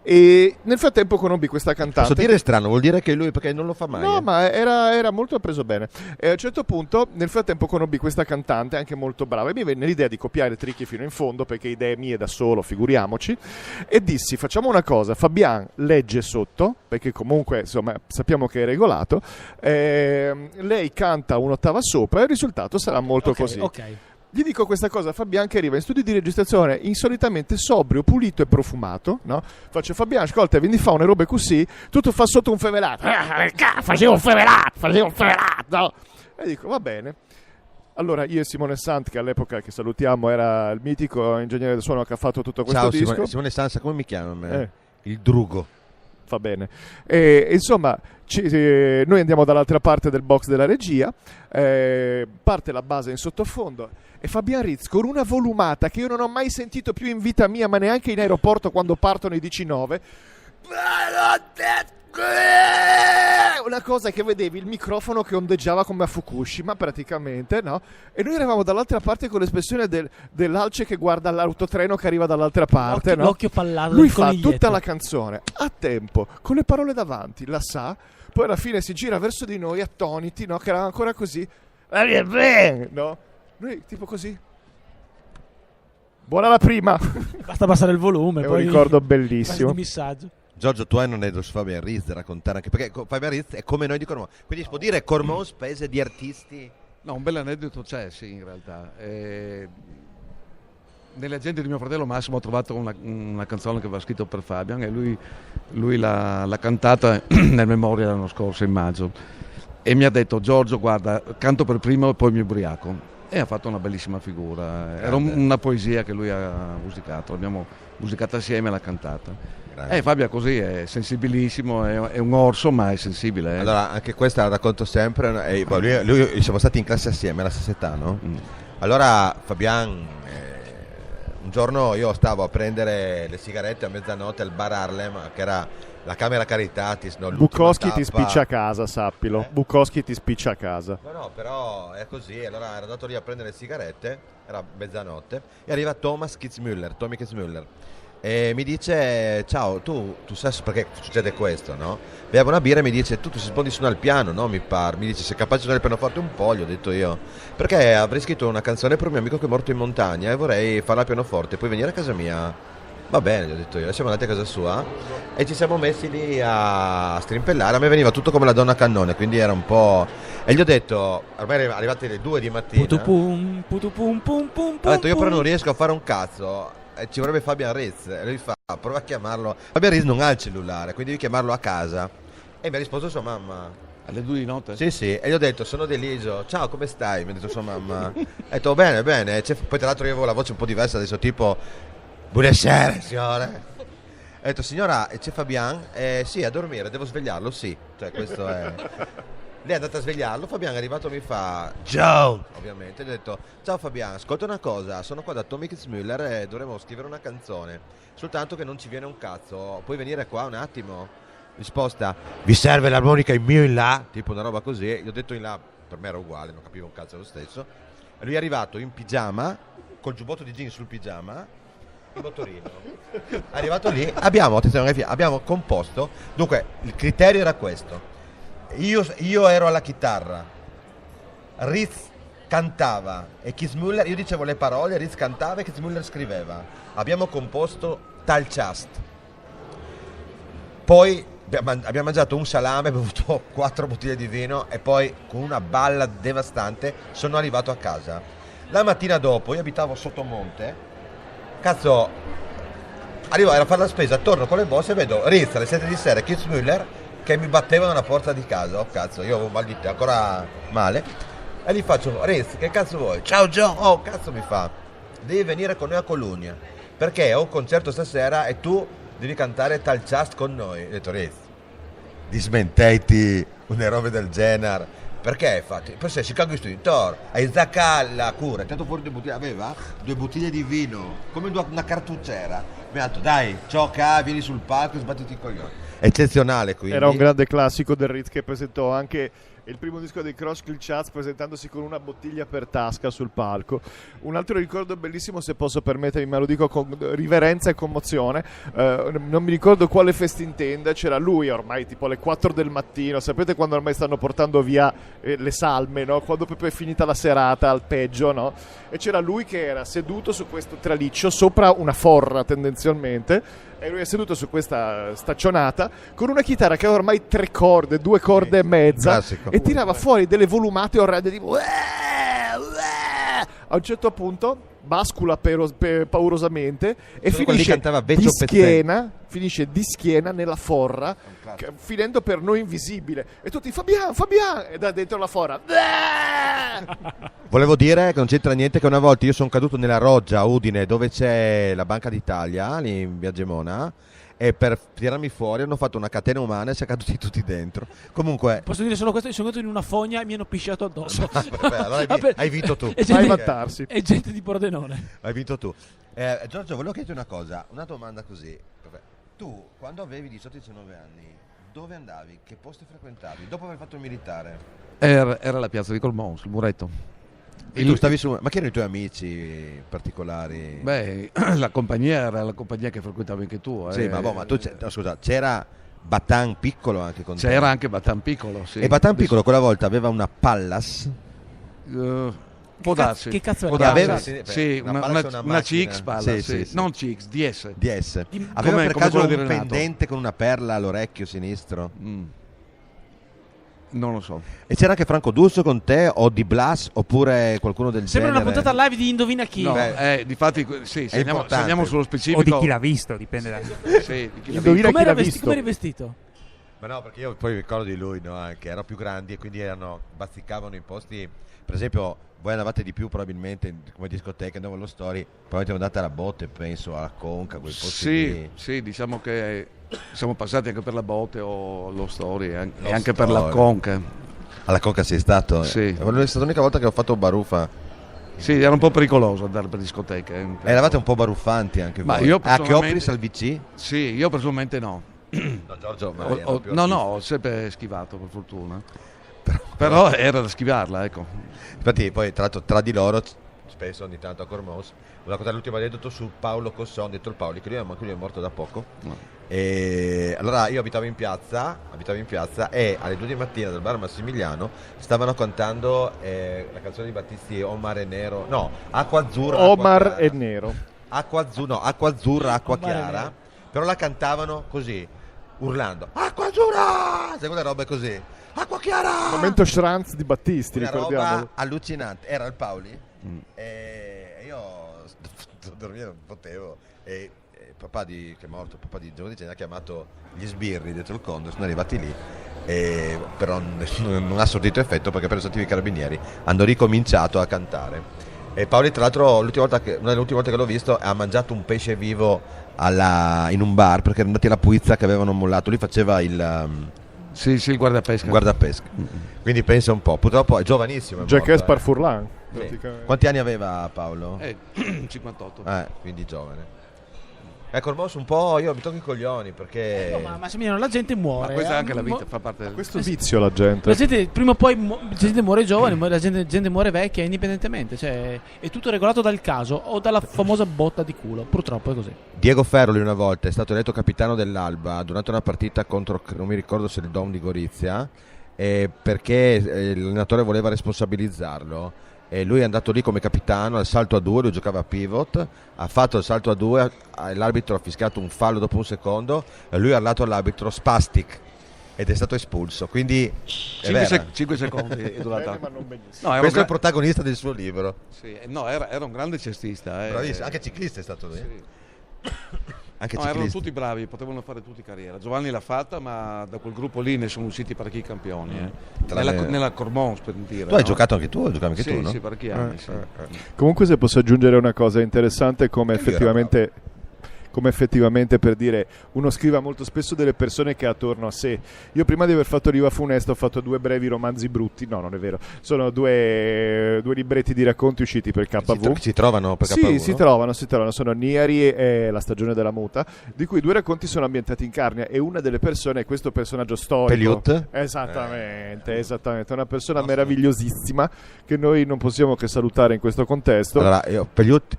E nel frattempo conobbi questa cantante.
Posso dire strano, vuol dire che lui, perché non lo fa mai.
No, ma era molto preso bene. E a un certo punto, nel frattempo, conobbi questa cantante anche molto brava e mi venne l'idea di copiare Tricky fino in fondo, perché idee mie da solo, figuriamoci, e dissi: facciamo una cosa, Fabian legge sotto, perché comunque insomma sappiamo che è regolato, lei canta un'ottava sopra e il risultato sarà molto così.
Ok.
Gli dico questa cosa a Fabian che arriva in studio di registrazione insolitamente sobrio, pulito e profumato, no? Faccio: Fabian, ascolta, vieni fa una roba così, tutto fa sotto un fevelato. Facevo un fevelato, no? E dico: va bene. Allora, io e Simone Sant, che all'epoca, che salutiamo, era il mitico ingegnere del suono che ha fatto tutto questo
Ciao
disco.
Simone Sant, come mi chiama? Il Drugo.
Va bene. E, insomma, noi andiamo dall'altra parte del box della regia, parte la base in sottofondo e Fabian Ritz con una volumata che io non ho mai sentito più in vita mia, ma neanche in aeroporto quando partono i DC-9. Una cosa che vedevi il microfono che ondeggiava come a Fukushima praticamente, no? E noi eravamo dall'altra parte con l'espressione dell'alce che guarda l'autotreno che arriva dall'altra parte, no?
L'occhio pallato.
Lui fa tutta la canzone a tempo, con le parole davanti, la sa, poi alla fine si gira verso di noi attoniti, no? Che eravamo ancora così, no? Noi tipo così. Buona la prima.
Basta passare il volume.
È
poi
un ricordo bellissimo.
Il messaggio.
Giorgio, tu hai un aneddoto su Fabian Ritz da raccontare, anche perché Fabian Ritz è come noi di Cormon, quindi si può dire Cormon spese di artisti.
No, un bel aneddoto c'è, sì, in realtà. Nelle agende di mio fratello Massimo ho trovato una canzone che aveva scritto per Fabian e lui l'ha cantata nel Memoria l'anno scorso, in maggio, e mi ha detto: Giorgio, guarda, canto per primo e poi mi ubriaco. E ha fatto una bellissima figura. Era una poesia che lui ha musicato, l'abbiamo musicata assieme e l'ha cantata. Fabio così è sensibilissimo, è un orso ma è sensibile.
Allora, anche questa la racconto sempre. Lui siamo stati in classe assieme, alla stessa età, no? Allora Fabian, un giorno io stavo a prendere le sigarette a mezzanotte al bar Harlem, che era la Camera Caritatis, no?
Bukowski ti spiccia a casa, sappilo. Bukowski ti spiccia a casa.
No, però è così. Allora ero andato lì a prendere le sigarette, era mezzanotte, e arriva Tommy Kitzmüller. E mi dice: ciao, tu sai perché succede questo, no? Bevo una birra e mi dice: tu si spondi suonare il piano, no? Mi dice: sei capace di suonare il pianoforte? Un po', gli ho detto io, perché avrei scritto una canzone per un mio amico che è morto in montagna e vorrei farla al pianoforte, puoi venire a casa mia? Va bene, gli ho detto io. Siamo andati a casa sua e ci siamo messi lì a strimpellare. A me veniva tutto come la donna cannone, quindi era un po'. E gli ho detto, ormai arrivate le 2 di mattina, ho detto: io però non riesco a fare un cazzo, ci vorrebbe Fabian Ritz. E lui fa: prova a chiamarlo. Fabian Ritz non ha il cellulare, quindi devi chiamarlo a casa. E mi ha risposto sua mamma.
Alle 2 di notte?
Sì, e gli ho detto: sono Delisio, ciao, come stai? Mi ha detto sua mamma. Ho detto: bene. Poi tra l'altro io avevo la voce un po' diversa adesso, tipo: buonasera signore. Ho detto: signora, c'è Fabian? Sì, a dormire, devo svegliarlo, sì. Cioè questo è. Lei è andata a svegliarlo, Fabian è arrivato e mi fa: ciao, ovviamente. Gli ho detto: ciao Fabian, ascolta una cosa, sono qua da Tommy Kitzmüller e dovremmo scrivere una canzone, soltanto che non ci viene un cazzo, puoi venire qua un attimo? Risposta: vi serve l'armonica in mio in là? Tipo una roba così. Gli ho detto in là, per me era uguale, non capivo un cazzo lo stesso. E lui è arrivato in pigiama, col giubbotto di jeans sul pigiama, il motorino. È arrivato lì, abbiamo composto. Dunque, il criterio era questo: io ero alla chitarra, Ritz cantava e Kitzmüller, io dicevo le parole, Ritz cantava e Kitzmüller scriveva. Abbiamo composto Tal Chast. Poi abbiamo mangiato un salame, bevuto 4 bottiglie di vino e poi con una balla devastante sono arrivato a casa. La mattina dopo io abitavo sotto monte, cazzo, arrivo a fare la spesa, torno con le bosse e vedo Ritz alle 7 di sera e Kitzmüller che mi battevano alla porta di casa. Oh cazzo, io avevo mal di testa, ancora male, e gli faccio: Ritz, che cazzo vuoi? Ciao John. Oh cazzo, mi fa: devi venire con noi a Colugna perché ho un concerto stasera e tu devi cantare Tal Chast con noi. Ho detto: Ritz, dismenteti una roba del genere, perché infatti poi sei Chicago Street hai Zaccalla cura, tanto fuori 2 bottiglie, aveva 2 bottiglie di vino come una cartucciera, mi ha detto: dai, gioca, vieni sul palco e sbattiti i coglioni. Eccezionale, quindi
era un grande classico del Ritz, che presentò anche il primo disco dei Crush Kill Chats presentandosi con una bottiglia per tasca sul palco. Un altro ricordo bellissimo, se posso permettermi, me lo dico con riverenza e commozione, non mi ricordo quale festintenda, c'era lui ormai tipo alle 4 del mattino, sapete quando ormai stanno portando via le salme, no? Quando proprio è finita la serata al peggio, no? E c'era lui che era seduto su questo traliccio sopra una forra tendenzialmente, e lui è seduto su questa staccionata con una chitarra che aveva ormai 3 corde, 2 corde e mezza, classico, e tirava fuori delle volumate orrende tipo a un certo punto bascula paurosamente e finisce di schiena nella forra, finendo per noi invisibile. E tutti Fabian, e da dentro la forra.
Volevo dire che non c'entra niente, che una volta io sono caduto nella roggia a Udine, dove c'è la Banca d'Italia, lì in via Gemona, e per tirarmi fuori hanno fatto una catena umana e si è caduti tutti dentro. Comunque
posso dire solo questo: sono caduto in una fogna e mi hanno pisciato addosso.
Allora hai vinto tu.
E gente di Pordenone.
Hai vinto tu. Giorgio, volevo chiederti una cosa, una domanda così. Tu quando avevi 18-19 anni, dove andavi? Che posti frequentavi? Dopo aver fatto il militare?
Era la piazza di Colmont, sul muretto.
Tu stavi su, ma chi erano i tuoi amici particolari?
Beh, la compagnia era la compagnia che frequentavi anche tu.
Sì, ma tu scusa, c'era Batan Piccolo anche con te?
C'era anche Batan Piccolo, sì.
E Batan Piccolo quella volta aveva una Pallas?
Può darsi.
Che cazzo
era?
Aveva
sì, una CX Pallas, sì. Non CX, DS.
Aveva per caso un pendente con una perla all'orecchio sinistro?
Non lo so.
E c'era anche Franco D'Urso con te, o Di Blas, oppure qualcuno del
Sembra
genere?
una puntata live di Indovina chi.
No, difatti sì, se andiamo sullo specifico.
O di chi l'ha visto, dipende da...
Sì, di chi
Indovina chi l'ha visto.
Come eri vestito?
Ma no, perché io poi ricordo di lui, no, che erano più grandi e quindi bazzicavano in posti, per esempio voi andavate di più probabilmente come discoteche, andavo allo Story, probabilmente andate alla Botte, penso alla Conca, quei posti lì.
Sì, diciamo che siamo passati anche per la Botte o allo Story e anche per la Conca.
Alla Conca sei stato?
Sì.
È stata l'unica volta che ho fatto baruffa.
Sì, era un po' pericoloso andare per discoteche.
Eravate un po' baruffanti anche voi.
Io
Chiopris al VC?
Sì, io personalmente no.
No, Giorgio,
ho sempre schivato per fortuna. Però era da schivarla, ecco.
Infatti poi tra di loro spesso ogni tanto a Cormos volevo raccontare l'ultimo aneddoto su Paolo Cosson, detto il Paoli, che lui è morto da poco. E allora io abitavo in piazza e alle 2 di mattina dal bar Massimiliano stavano cantando la canzone di Battisti, Omar e Nero, no, Acqua Azzurra,
Omar e Nero,
Acqua Azzurra, Acqua Chiara, però la cantavano così, urlando Acqua Azzurra, sai quelle robe così, Acqua Chiara,
momento Schranz di Battisti,
una
ricordiamo.
Roba allucinante, era il Paoli e io dormire non potevo e papà che è morto, papà di Giovanni Cena ha chiamato gli sbirri dietro il condo, sono arrivati lì però non ha sortito effetto perché per i carabinieri hanno ricominciato a cantare. E Paoli tra l'altro una delle ultime volte che l'ho visto ha mangiato un pesce vivo in un bar perché erano andati alla Puizza che avevano mollato, lui faceva il guardapesca. Quindi pensa un po', purtroppo è giovanissimo,
Jacques Parfurlan.
Sì. Quanti anni aveva Paolo?
58.
Quindi giovane. Ecco, il boss un po' io mi tocco i coglioni perché
ma Massimiliano, la gente muore.
Ma questa è anche la vita, fa parte del...
Questo vizio la gente.
La gente prima o poi la gente muore giovane, la gente muore vecchia indipendentemente, cioè è tutto regolato dal caso o dalla famosa botta di culo, purtroppo è così.
Diego Ferroli una volta è stato eletto capitano dell'Alba durante una partita contro, non mi ricordo se il Dom di Gorizia, perché l'allenatore voleva responsabilizzarlo. E lui è andato lì come capitano al salto a 2, lui giocava a pivot, ha fatto il salto a 2, l'arbitro ha fischiato un fallo dopo un secondo e lui ha urlato all'arbitro spastic ed è stato espulso, quindi
5 secondi è durata.
Questo è il protagonista del suo libro.
Sì, no, era un grande cestista.
Bravissimo, anche ciclista è stato lui.
Sì.
Anche
erano tutti bravi, potevano fare tutti carriera. Giovanni l'ha fatta, ma da quel gruppo lì ne sono usciti parecchi campioni. Nella Cormons, per dire.
Tu hai giocato anche tu, giocavi anche tu, no?
Sì, parecchi anni.
Comunque, se posso aggiungere una cosa interessante, come effettivamente per dire, uno scrive molto spesso delle persone che ha attorno a sé. Io prima di aver fatto Riva Funesta ho fatto 2 brevi romanzi brutti, no, non è vero, sono 2 libretti di racconti usciti per KV.
Si trovano per KV?
Sì, si trovano, sono Niari e La stagione della muta, di cui 2 racconti sono ambientati in Carnia e una delle persone è questo personaggio storico.
Peliot?
Esattamente, una persona meravigliosissima che noi non possiamo che salutare in questo contesto.
Allora, Peliot,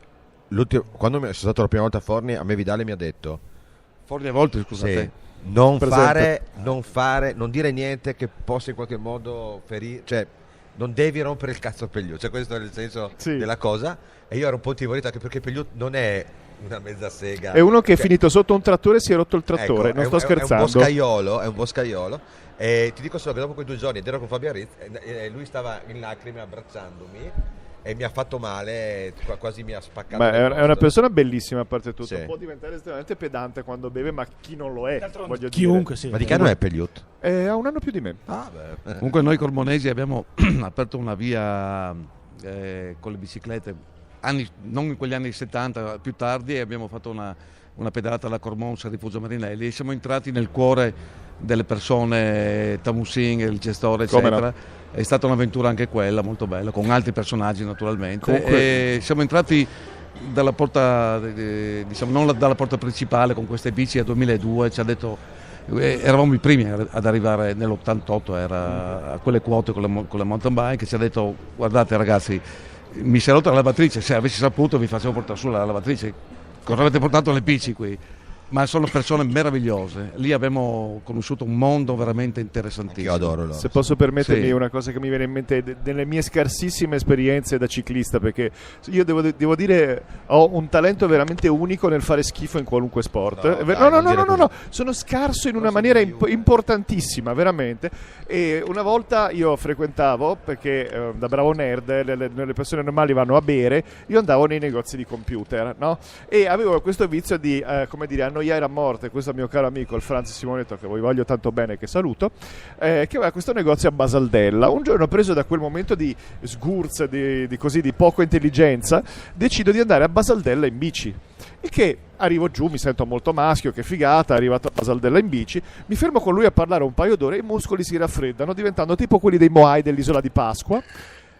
quando sono stato la prima volta a Forni, a me Vidale mi ha detto
Forni a volte, scusate,
non dire niente che possa in qualche modo ferire, cioè non devi rompere il cazzo a Peliot, cioè questo è il senso della cosa, e io ero un po' timorito anche perché Peliot non è una mezza sega,
è uno che è finito sotto un trattore e si è rotto il trattore, non sto scherzando,
è un boscaiolo. E ti dico solo che dopo quei 2 giorni ero con Fabio Rizz e lui stava in lacrime abbracciandomi e mi ha fatto male, quasi mi ha spaccato.
Ma è una persona bellissima a parte tutto,
Sì.
può diventare estremamente pedante quando beve, ma chi non lo è? Voglio
Chiunque
dire.
sì.
Ma di che anno è Pelliot?
Ha un anno più di me.
Comunque noi cormonesi abbiamo aperto una via con le biciclette, non in quegli anni 70, più tardi, e abbiamo fatto una pedalata alla Cormons, al Rifugio Marinelli, e siamo entrati nel cuore delle persone, Tamusin, il gestore, eccetera.
No?
È stata un'avventura anche quella, molto bella, con altri personaggi naturalmente.
Comunque...
E siamo entrati dalla porta, diciamo, non dalla porta principale con queste bici a 2002, ci ha detto, eravamo i primi ad arrivare nell'88, era a quelle quote con la mountain bike, ci ha detto: guardate ragazzi, mi si è rotta la lavatrice, se avessi saputo vi facevo portare su la lavatrice, cosa avete portato le bici qui? Ma sono persone meravigliose, lì abbiamo conosciuto un mondo veramente interessantissimo.
Io adoro loro.
Se posso permettermi,
Sì.
una cosa che mi viene in mente delle mie scarsissime esperienze da ciclista, perché io devo dire ho un talento veramente unico nel fare schifo in qualunque sport. No, sono scarso in una maniera importantissima, veramente. E una volta io frequentavo, perché da bravo nerd le persone normali vanno a bere, io andavo nei negozi di computer, no? E avevo questo vizio di come dire, annoiare a morte questo mio caro amico il Franz Simonetto, che vi voglio tanto bene, che saluto, che aveva questo negozio a Basaldella. Un giorno, preso da quel momento di sgurz, di poca intelligenza, decido di andare a Basaldella in bici. Il che arrivo giù, mi sento molto maschio, che figata, arrivato a Basaldella in bici, mi fermo con lui a parlare un paio d'ore e i muscoli si raffreddano, diventando tipo quelli dei Moai dell'isola di Pasqua.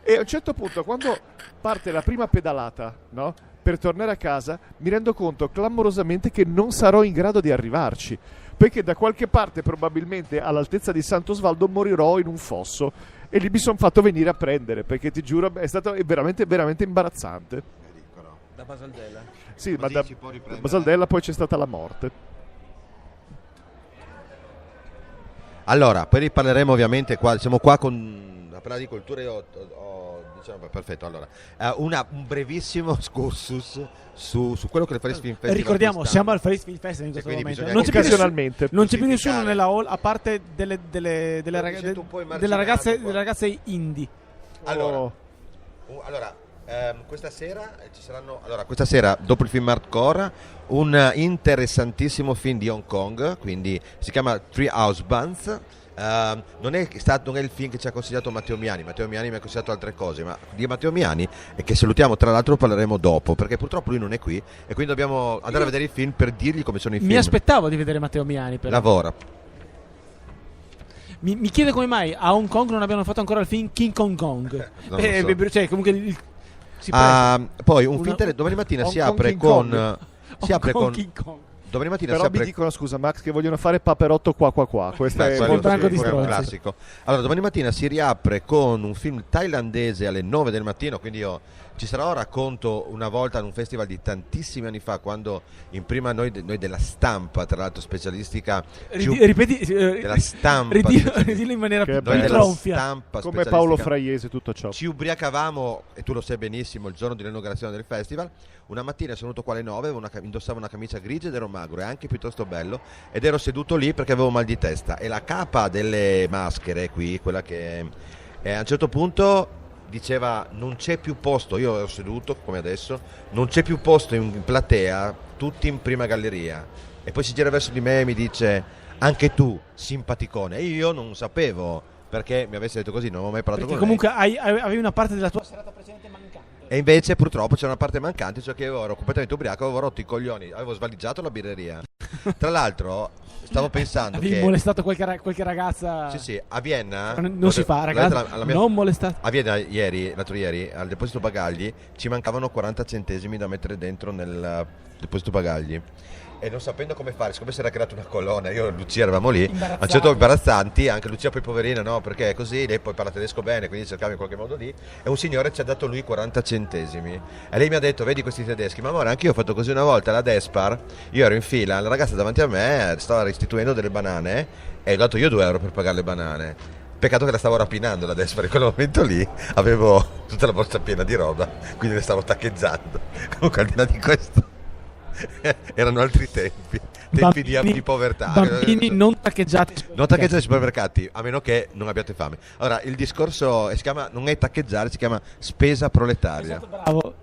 E a un certo punto, quando parte la prima pedalata, no, per tornare a casa, mi rendo conto clamorosamente che non sarò in grado di arrivarci, perché da qualche parte, probabilmente all'altezza di Sant'Osvaldo, morirò in un fosso. E lì mi sono fatto venire a prendere, perché ti giuro è stato veramente, veramente imbarazzante.
Da Basaldella?
Sì, ma da Basaldella poi c'è stata la morte.
Allora, poi riparleremo ovviamente qua, siamo qua con la parola di cultura, diciamo, perfetto. Allora, un brevissimo excursus su quello che le Faris Film Festival.
Ricordiamo, siamo al Faris Film Festival in questo momento.
Occasionalmente.
Non c'è più nessuno nella hall, a parte delle ragazze indie.
Allora, questa sera ci saranno. Allora, questa sera, dopo il film hardcore, un interessantissimo film di Hong Kong, quindi si chiama Three Husbands. Non è il film che ci ha consigliato Matteo Miani. Matteo Miani mi ha consigliato altre cose, ma di Matteo Miani, e che salutiamo, tra l'altro parleremo dopo, perché purtroppo lui non è qui e quindi dobbiamo andare a vedere il film per dirgli come sono i film.
Mi aspettavo di vedere Matteo Miani, però.
Lavora.
Mi chiede come mai a Hong Kong non abbiano fatto ancora il film King Kong Kong.
Non lo so.
Cioè, comunque
poi un film domani mattina si apre con
King Kong.
Domani mattina
però
si apre...
mi dicono, scusa Max, che vogliono fare Paperotto qua. Questo è
un branco di
un
stronzi.
classico. Allora, domani mattina si riapre con un film thailandese alle 9 del mattino, quindi ci sarà un racconto una volta in un festival di tantissimi anni fa, quando in prima noi della stampa, tra l'altro specialistica,
ripeti
della stampa,
ridillo in maniera più tronfia,
come Paolo Fraiese, tutto ciò.
Ci ubriacavamo, e tu lo sai benissimo, il giorno dell'inaugurazione del festival. Una mattina sono venuto qua alle 9, indossavo una camicia grigia ed ero magro e anche piuttosto bello, ed ero seduto lì perché avevo mal di testa, e la capa delle maschere qui, quella che a un certo punto diceva: non c'è più posto, io ero seduto come adesso, non c'è più posto in platea, tutti in prima galleria. E poi si gira verso di me e mi dice: anche tu simpaticone. E io non sapevo perché mi avesse detto così, non avevo mai parlato
perché
con
comunque
lei.
avevi una parte della tua serata precedente mancante.
E invece purtroppo c'era una parte mancante, cioè che ero completamente ubriaco, avevo rotto i coglioni, avevo svaligiato la birreria. Tra l'altro stavo pensando
avevi molestato qualche ragazza.
Sì, a Vienna
non si fa, ragazzi, non molestate.
A Vienna l'altro ieri al deposito bagagli ci mancavano 40 centesimi da mettere dentro nel deposito bagagli, e non sapendo come fare, siccome si era creata una colonna, io e Lucia eravamo lì, a un certo punto imbarazzanti, anche Lucia poi poverina, no, perché è così, lei poi parla tedesco bene, quindi cercava in qualche modo lì, e un signore ci ha dato lui 40 centesimi, e lei mi ha detto: vedi questi tedeschi, ma amore, anche io ho fatto così una volta alla Despar, io ero in fila, la ragazza davanti a me stava restituendo delle banane e ho dato io 2 euro per pagare le banane. Peccato che la stavo rapinando la Despar, in quel momento lì avevo tutta la borsa piena di roba, quindi le stavo taccheggiando. Comunque, al di là di questo, Erano altri tempi. Tempi di povertà.
Bambini non taccheggiati.
Non taccheggiare ai supermercati, a meno che non abbiate fame. Allora, il discorso si chiama, non è taccheggiare, si chiama spesa proletaria.
Esatto, bravo.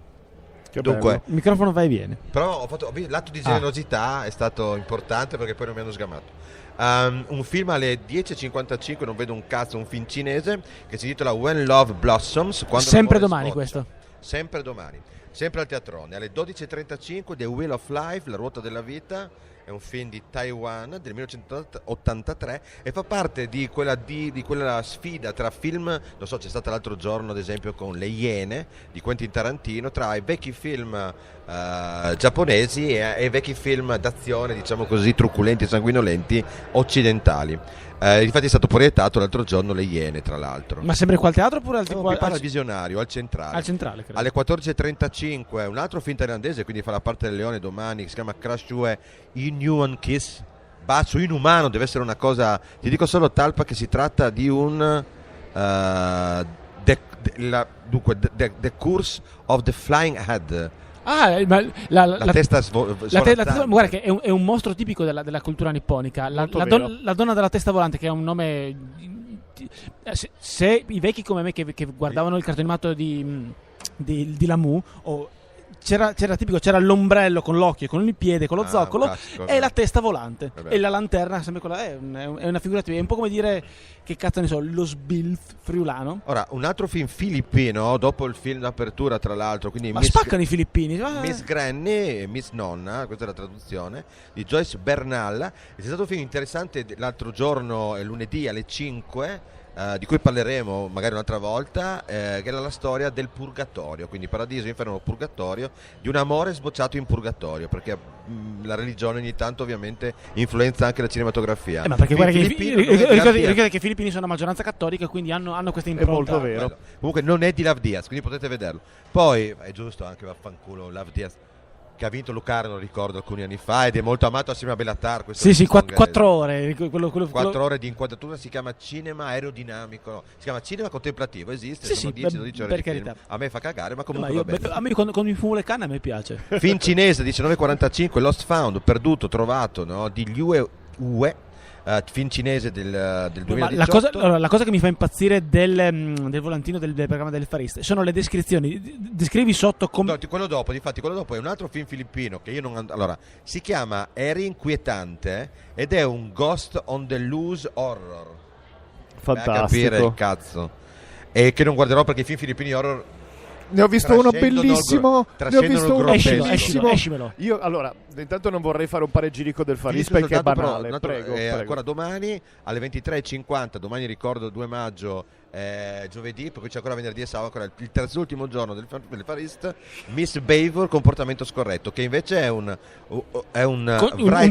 Dunque,
il microfono va e viene.
però l'atto di generosità è stato importante perché poi non mi hanno sgamato. Un film alle 10.55, non vedo un cazzo, un film cinese che si intitola When Love Blossoms.
Sempre domani questo.
Sempre domani, sempre al teatrone, alle 12.35 The Wheel of Life, La ruota della vita. È un film di Taiwan del 1983 e fa parte di quella sfida tra film, non so, c'è stata l'altro giorno ad esempio con Le Iene di Quentin Tarantino, tra i vecchi film giapponesi e i vecchi film d'azione, diciamo così, truculenti e sanguinolenti occidentali. Infatti è stato proiettato l'altro giorno Le Iene, tra l'altro.
Ma sempre qua al teatro oppure
Mi pare al Visionario, al Centrale.
Al Centrale, credo.
Alle 14.35 un altro film thailandese, quindi farà parte del Leone domani, che si chiama Crash 2 Inhuman Kiss. Bacio inumano, deve essere una cosa. Ti dico solo, Talpa, che si tratta di un The Curse of the Flying Head.
Ma
la testa svolazzante.
Guarda che è un mostro tipico della cultura nipponica. La donna della testa volante, che è un nome. Se i vecchi come me che guardavano il cartone animato di Lamu, c'era tipico, c'era l'ombrello con l'occhio, con il piede, con lo zoccolo
classico,
e la testa volante e la lanterna, sempre quella è una figurativa, è un po' come dire, che cazzo ne so, lo sbilf friulano.
Ora, un altro film filippino dopo il film d'apertura, tra l'altro, quindi
ma spaccano i filippini.
Miss Granny e Miss Nonna, questa è la traduzione di Joyce Bernal. È stato un film interessante l'altro giorno, lunedì alle 5, di cui parleremo magari un'altra volta, che era la storia del purgatorio, quindi paradiso, inferno, purgatorio, di un amore sbocciato in purgatorio, perché la religione ogni tanto ovviamente influenza anche la cinematografia.
Ma perché guarda ricorda che i filippini sono una maggioranza cattolica, quindi hanno questa impronta.
È molto vero.
Comunque non è di Love Diaz, quindi potete vederlo. Poi è giusto anche, vaffanculo, Love Diaz, che ha vinto Lucarno, ricordo, alcuni anni fa, ed è molto amato assieme a Bellatar.
Sì, 4 ore.
4 ore di inquadratura, si chiama cinema aerodinamico, no, si chiama cinema contemplativo, esiste, sono 10-12 ore di film. A me fa cagare, ma comunque va bene.
A me quando mi fumo le canne a me piace.
Film cinese, 19:45, Lost Found, perduto, trovato, no, di Liu Ue. Film cinese del 2018.
La cosa che mi fa impazzire del volantino del programma del Far East sono le descrizioni. Descrivi sotto come.
No, quello dopo è un altro film filippino che io non. Allora, si chiama Eri inquietante ed è un Ghost on the Loose horror.
Fantastico.
A capire il cazzo. E che non guarderò perché i film filippini horror.
Ne ho visto uno bellissimo.
Escimelo.
Io allora, intanto non vorrei fare un panegirico del Far East perché è banale. Prego.
Ancora domani alle 23:50. Domani ricordo 2 maggio, giovedì, poi c'è ancora venerdì e sabato, ancora il terzultimo giorno del Far East. Miss Behavior, comportamento scorretto, che invece è un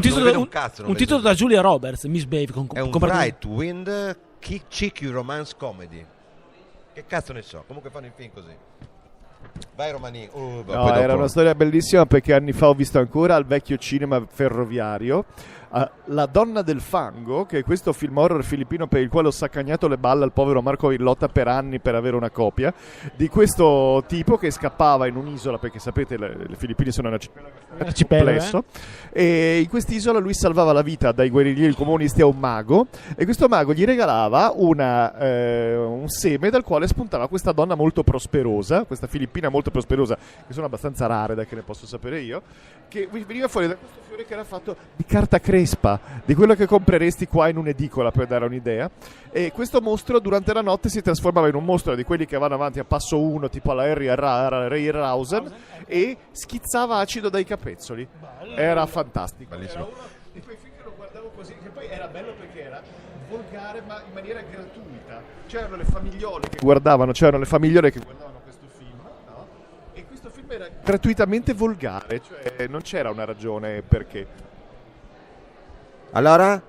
titolo da Julia Roberts. Miss Behavior
è un Bright Wind cheeky romance comedy. Che cazzo ne so, comunque fanno il film così. Vai Romani.
No, era una storia bellissima perché anni fa ho visto ancora al vecchio cinema ferroviario La donna del fango, che è questo film horror filippino per il quale ho saccagnato le balle al povero Marco Villotta per anni per avere una copia, di questo tipo che scappava in un'isola, perché sapete le Filippine sono un arcipelago complesso, e in quest'isola lui salvava la vita dai guerriglieri comunisti a un mago, e questo mago gli regalava un seme dal quale spuntava questa donna molto prosperosa, questa filippina molto prosperosa, che sono abbastanza rare da che ne posso sapere io, che veniva fuori da questo fiore che era fatto di carta crespa, di quello che compreresti qua in un'edicola, per dare un'idea. E questo mostro durante la notte si trasformava in un mostro di quelli che vanno avanti a passo 1, tipo alla Harryhausen, e schizzava acido dai capezzoli. Era fantastico.
Bellissimo.
Era uno di quei film che lo guardavo così, che poi era bello perché era volgare ma in maniera gratuita. C'erano le famigliole che guardavano questo film, no? E questo film era gratuitamente volgare, cioè non c'era una ragione perché.
Allora,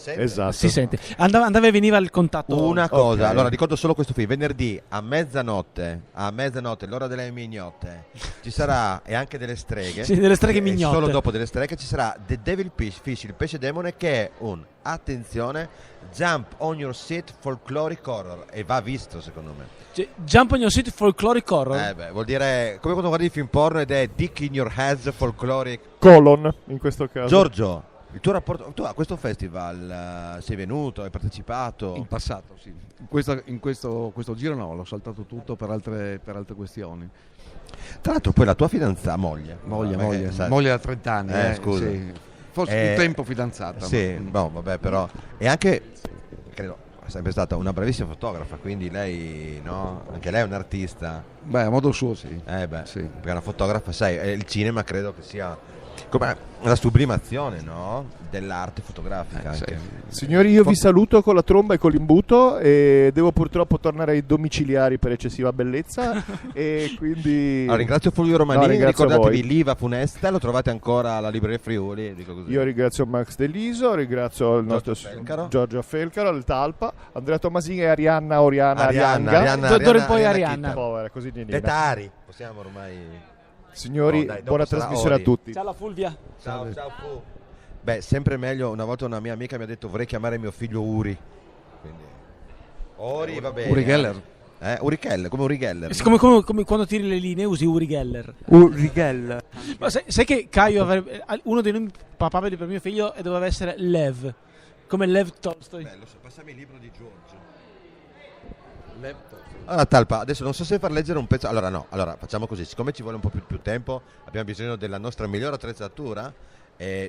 Esatto.
Si sente. Andava e veniva il contatto.
Una cosa,
Ok.
allora ricordo solo questo film, venerdì a mezzanotte, l'ora delle mignotte, ci sarà, e anche delle streghe,
Sì, delle streghe
e
mignotte.
solo dopo delle streghe ci sarà The Devil Fish, il pesce demone, che è attenzione, jump on your seat folkloric horror, e va visto secondo me.
Cioè, Jump on Your Seat Folkloric Horror.
Vuol dire come quando guardi il film porno ed è Dick in your head folkloric.
Colon, in questo caso.
Giorgio, il tuo rapporto, tu a questo festival sei venuto, hai partecipato?
In passato, sì. In questo giro no, l'ho saltato tutto per altre questioni.
Tra l'altro poi la tua fidanzata, moglie
Moglie da 30 anni.
scusa.
Sì. Forse un tempo fidanzata.
Sì,
ma-
no, vabbè, però è anche, credo, è sempre stata una bravissima fotografa, quindi lei, no? Anche lei è un artista.
Beh, a modo suo sì.
Sì.
Sì.
Perché una fotografa, sai, il cinema credo che sia come la sublimazione, no? Dell'arte fotografica.
Sì.
Anche.
Signori, io vi saluto con la tromba e con l'imbuto e devo purtroppo tornare ai domiciliari per eccessiva bellezza e quindi
Allora, ringrazio Fulvio Romanini,
ringrazio
ricordatevi
voi.
l'Iva Funesta, lo trovate ancora alla libreria Friuli, dico così.
Io ringrazio Max Deliso, ringrazio il nostro
Felcaro.
Giorgio Felcaro, il Talpa, Andrea Tomasini e Arianna Arianga.
D'ora in poi Arianna.
Povera, così niente.
Detari, possiamo ormai.
Signori,
No, dai, dopo
buona
sarà
trasmissione
Ori.
a tutti.
Ciao la Fulvia.
Ciao Fu. Beh, sempre meglio. Una volta una mia amica mi ha detto vorrei chiamare mio figlio Uri. Quindi Ori va bene.
Uri Geller.
Uri Geller, come Uri Geller.
Come quando tiri le linee usi Uri Geller.
Uri Geller.
Ma sai che Caio uno dei nomi papabili per mio figlio doveva essere Lev, come Lev Tolstoi.
Bello, passami il libro di Giorgio. Allora Talpa, adesso non so se far leggere un pezzo. Allora facciamo così, siccome ci vuole un po' più tempo, abbiamo bisogno della nostra migliore attrezzatura.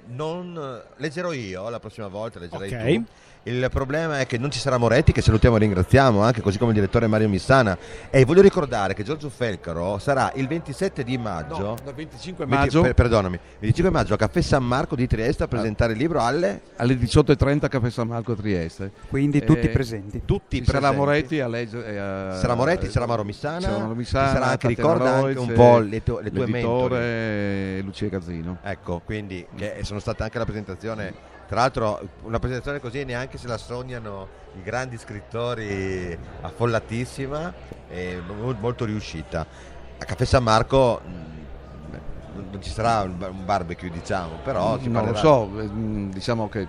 Non leggerò io la prossima volta, leggerai
Ok.
tu. Il problema è che non ci sarà Moretti, che salutiamo e ringraziamo, anche così come il direttore Mario Missana. E voglio ricordare che Giorgio Felcaro sarà il 27 di maggio.
No, dal 25 maggio
Perdonami, il 25 maggio a Caffè San Marco di Trieste a presentare il libro alle
18:30 Caffè San Marco Trieste.
Quindi tutti presenti.
tutti
Ci sarà
presenti.
Moretti a leggere.
Sarà Moretti, sarà Mauro Missana,
Sarà Mauro
ci
Missana,
sarà anche,
Tatiana
ricorda anche
Roiz,
un po' le tue mentori.
l'editore Lucia Gazzino.
Ecco, quindi che sono state anche la presentazione. Tra l'altro una presentazione così neanche se la sognano i grandi scrittori, affollatissima e molto riuscita. A Caffè San Marco non ci sarà un barbecue, diciamo, però si
Non lo
parlerà.
so, diciamo che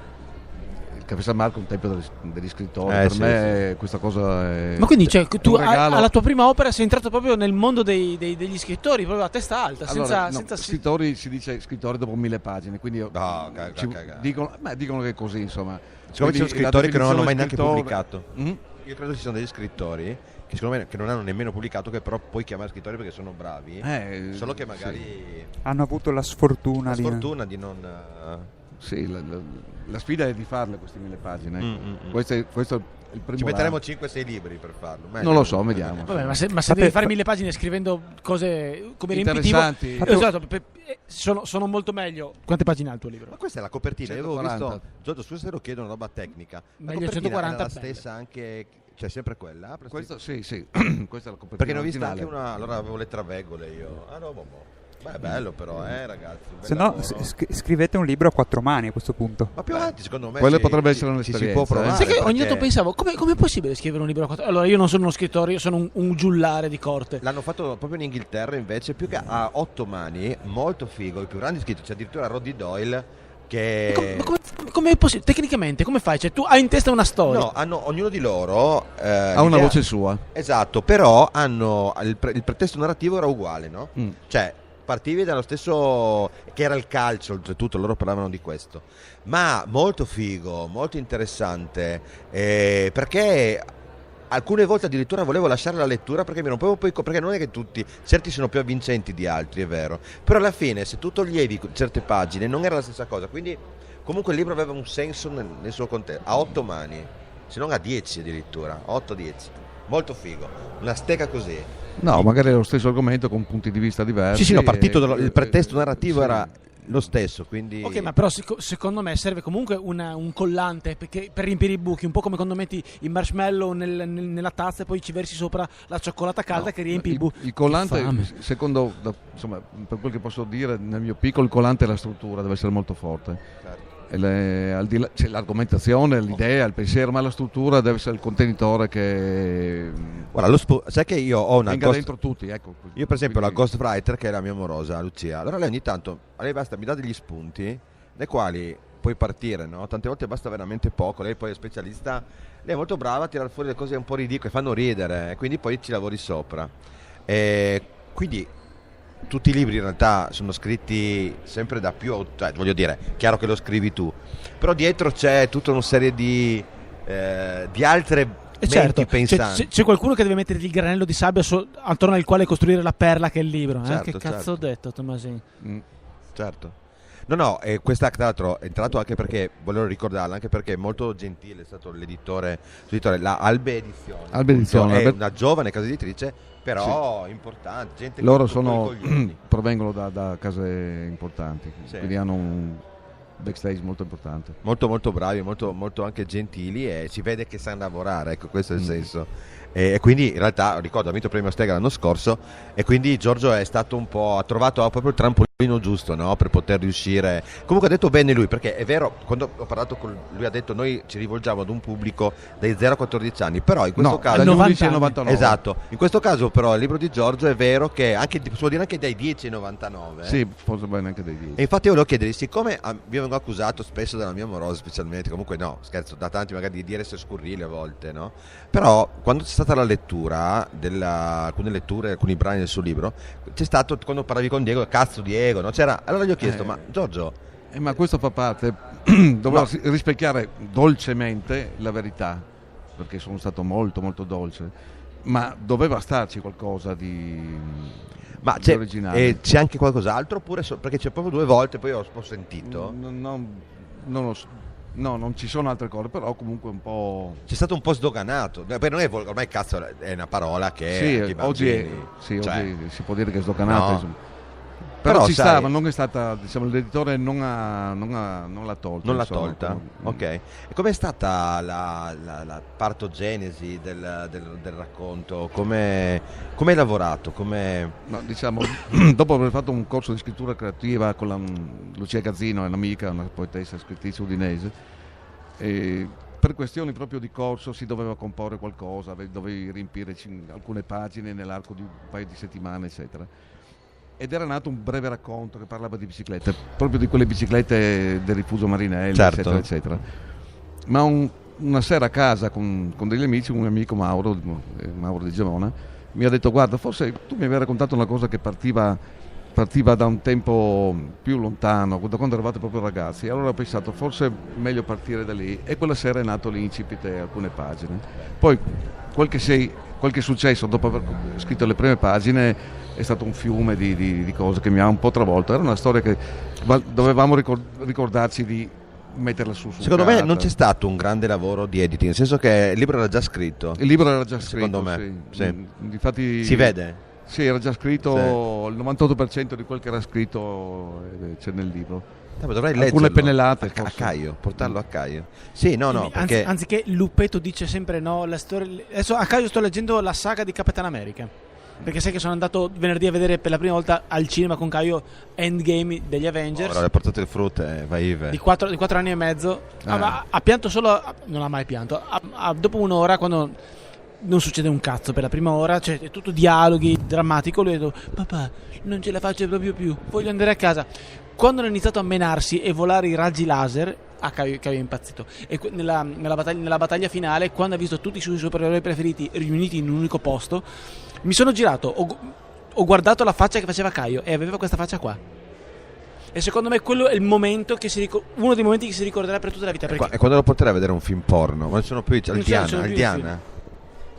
il Caffè San Marco è un tempio degli scrittori. Per
sì,
me questa cosa è.
Ma quindi cioè, tu
un regalo.
alla tua prima opera sei entrato proprio nel mondo degli scrittori, proprio a testa alta,
Allora,
senza
scrittori si dice scrittori dopo 1000 pagine, quindi
No, cagà.
dicono che è così, insomma.
Siccome ci sono
Quindi la
scrittori che non hanno mai neanche
definizione
pubblicato.
Mm?
Io credo ci sono degli scrittori che secondo me che non hanno nemmeno pubblicato, che però puoi chiamare scrittori perché sono bravi, solo che magari
Hanno avuto la sfortuna
la
di...
sfortuna di non
Sì, la sfida è di farle queste 1000 pagine. Questo è il primo
ci metteremo
anno.
5-6 libri per farlo.
Non lo so, vediamo.
Vabbè, ma se devi fare 1000 pagine scrivendo cose come riempitivo,
Interessanti.
esatto, sono molto meglio. Quante pagine ha il tuo libro?
Ma questa è la copertina, io avevo
140.
visto Giorgio, scusa se lo chiedo, una roba tecnica. La
Meglio
copertina
140
era la
belle.
stessa anche, cioè sempre quella?
Questo sì, questa è la copertina
Perché ne ho vista
originale.
anche una, allora avevo le traveggole io. Ah no, boh. Beh, è bello però, ragazzi. un bel
Se no,
lavoro.
scrivete un libro a 4 mani a questo punto.
Ma più avanti, secondo me.
Quella
ci-
potrebbe
ci-
essere
ci si
un'esperienza,
può provare.
Sai che ogni
perché
tanto pensavo, come è possibile scrivere un libro a 4? Allora, io non sono uno scrittore, io sono un giullare di corte.
L'hanno fatto proprio in Inghilterra invece, più che a 8 mani, molto figo, i più grandi scrittori, c'è addirittura Roddy Doyle che...
Ma come è possibile? Tecnicamente, come fai? Cioè, tu hai in testa una storia.
No, hanno, ognuno di loro
Ha una
l'idea-
voce sua.
Esatto, però hanno il pretesto narrativo era uguale, no?
Mm.
Cioè, partivi dallo stesso che era il calcio, oltretutto loro parlavano di questo. Ma molto figo, molto interessante, perché alcune volte addirittura volevo lasciare la lettura perché mi rompevo poi perché non è che tutti, certi sono più avvincenti di altri, è vero. Però alla fine se tu toglievi certe pagine non era la stessa cosa, quindi comunque il libro aveva un senso nel suo contesto, a 8 mani, se non a 10 addirittura, 8-10. Molto figo, una stecca così.
No, magari è lo stesso argomento con punti di vista diversi.
Sì, no, partito
e-
il pretesto narrativo
sì.
era lo stesso, quindi
Ok, ma però secondo me serve comunque un collante per riempire i buchi, un po' come quando metti il marshmallow nella tazza e poi ci versi sopra la cioccolata calda
No,
che riempi i buchi.
Il collante,
Fame.
secondo, insomma, per quel che posso dire, nel mio piccolo, il collante è la struttura, deve essere molto forte.
Certo.
c'è l'argomentazione, l'idea, il pensiero, ma la struttura deve essere il contenitore che
Guarda, sai che io ho una
venga dentro tutti, ecco.
Io per esempio
Quindi-
la Ghostwriter, che è la mia amorosa Lucia, allora lei ogni tanto, a lei basta, mi dà degli spunti dai quali puoi partire, no? Tante volte basta veramente poco, lei poi è specialista, lei è molto brava a tirare fuori le cose un po' ridicole, fanno ridere, e quindi poi ci lavori sopra. E quindi tutti i libri in realtà sono scritti sempre da più, cioè, voglio dire, chiaro che lo scrivi tu, però dietro c'è tutta una serie di altre menti
certo,
pensanti.
c'è qualcuno che deve mettere il granello di sabbia attorno al quale costruire la perla che è il libro.
Certo,
Che cazzo
certo.
ho detto, Tommasini?
Certo. No, e questa tra l'altro è entrato anche perché, volevo ricordarla, anche perché è molto gentile, è stato l'editore, la Albe Edizione.
Albe Edizione,
È
Albe-
una giovane casa editrice, però importante, gente
Loro
che rompe i coglioni.
provengono da case importanti,
Sì.
quindi hanno un backstage molto importante.
Molto molto bravi, molto, molto anche gentili, e si vede che sanno lavorare, ecco, questo è il senso. E quindi in realtà ricordo ha vinto il premio Stega l'anno scorso, e quindi Giorgio è stato un po', ha trovato proprio il trampolino giusto, no? Per poter riuscire. Comunque ha detto bene lui, perché è vero, quando ho parlato con lui ha detto noi ci rivolgiamo ad un pubblico dai 0 a 14 anni, però in questo caso
dagli
90
11 ai
anni.
99.
esatto, in questo caso però il libro di Giorgio è vero che anche, si può dire anche dai 10 ai 99.
Sì, forse bene anche dei 10.
E infatti io volevo chiedergli, siccome vi vengo accusato spesso dalla mia amorosa specialmente, comunque no, scherzo, da tanti magari di essere scurrili a volte, no? Però quando c'è stata la lettura, alcune letture, alcuni brani del suo libro, c'è stato, quando parlavi con Diego, cazzo Diego, no? C'era, allora gli ho chiesto, ma Giorgio...
Ma questo fa parte, doveva rispecchiare dolcemente la verità, perché sono stato molto molto dolce, ma doveva starci qualcosa di originale.
E c'è anche qualcos'altro, oppure perché c'è proprio 2 volte, poi ho sentito...
No, non ci sono altre cose, però comunque un po'...
C'è stato un po' sdoganato. Beh, non è ormai cazzo è una parola che
Sì,
anche i bambini,
oggi si può dire che è sdoganato.
No.
Insomma. Però ci
sai,
stava, non è stata, diciamo, l'editore non l'ha tolta.
non l'ha
insomma,
tolta? Ok. E com'è stata la partogenesi del racconto? Come hai lavorato?
No, diciamo, dopo aver fatto un corso di scrittura creativa con la Lucia Gazzino, è un'amica, una poetessa scrittrice udinese, e per questioni proprio di corso si doveva comporre qualcosa, dovevi riempire alcune pagine nell'arco di un paio di settimane, eccetera. Ed era nato un breve racconto che parlava di biciclette, proprio di quelle biciclette del Rifugio Marinelli,
Certo.
eccetera, eccetera. Ma una sera a casa con degli amici, un mio amico Mauro di Gemona, mi ha detto: guarda, forse tu mi avevi raccontato una cosa che partiva da un tempo più lontano, da quando eravate proprio ragazzi. Allora ho pensato, forse è meglio partire da lì, e quella sera è nato l'incipit e alcune pagine. Poi quel che è successo dopo aver scritto le prime pagine è stato un fiume di cose che mi ha un po' travolto. Era una storia che dovevamo ricordarci di metterla su
Secondo
carta.
me non c'è stato un grande lavoro di editing, nel senso che il libro era già scritto.
Il libro era già scritto,
secondo me, sì.
Infatti
Si vede?
Sì, era già scritto, il 98% di quel che era scritto c'è nel libro.
Dovrei
Alcune
leggerlo.
pennellate,
a
forse.
Caio, portarlo a Caio. Sì, no, perché
Anziché Luppetto dice sempre no, la storia. Adesso a caso sto leggendo la saga di Capitan America, perché sai che sono andato venerdì a vedere per la prima volta al cinema con Caio Endgame degli Avengers.
ora le portate il frutto vai
Di 4 anni e mezzo. Ha pianto solo, non ha mai pianto. Dopo un'ora, quando non succede un cazzo per la prima ora, cioè è tutto dialoghi, drammatico, lui ha detto: papà, non ce la faccio proprio più, voglio andare a casa. Quando hanno iniziato a menarsi e volare i raggi laser, Caio è impazzito. E nella battaglia finale, quando ha visto tutti i suoi supereroi preferiti riuniti in un unico posto, mi sono girato, ho guardato la faccia che faceva Caio e aveva questa faccia qua. E secondo me quello è il momento uno dei momenti che si ricorderà per tutta la vita. Perché
e quando lo porterai a vedere un film porno? Ma non sono più al Diana?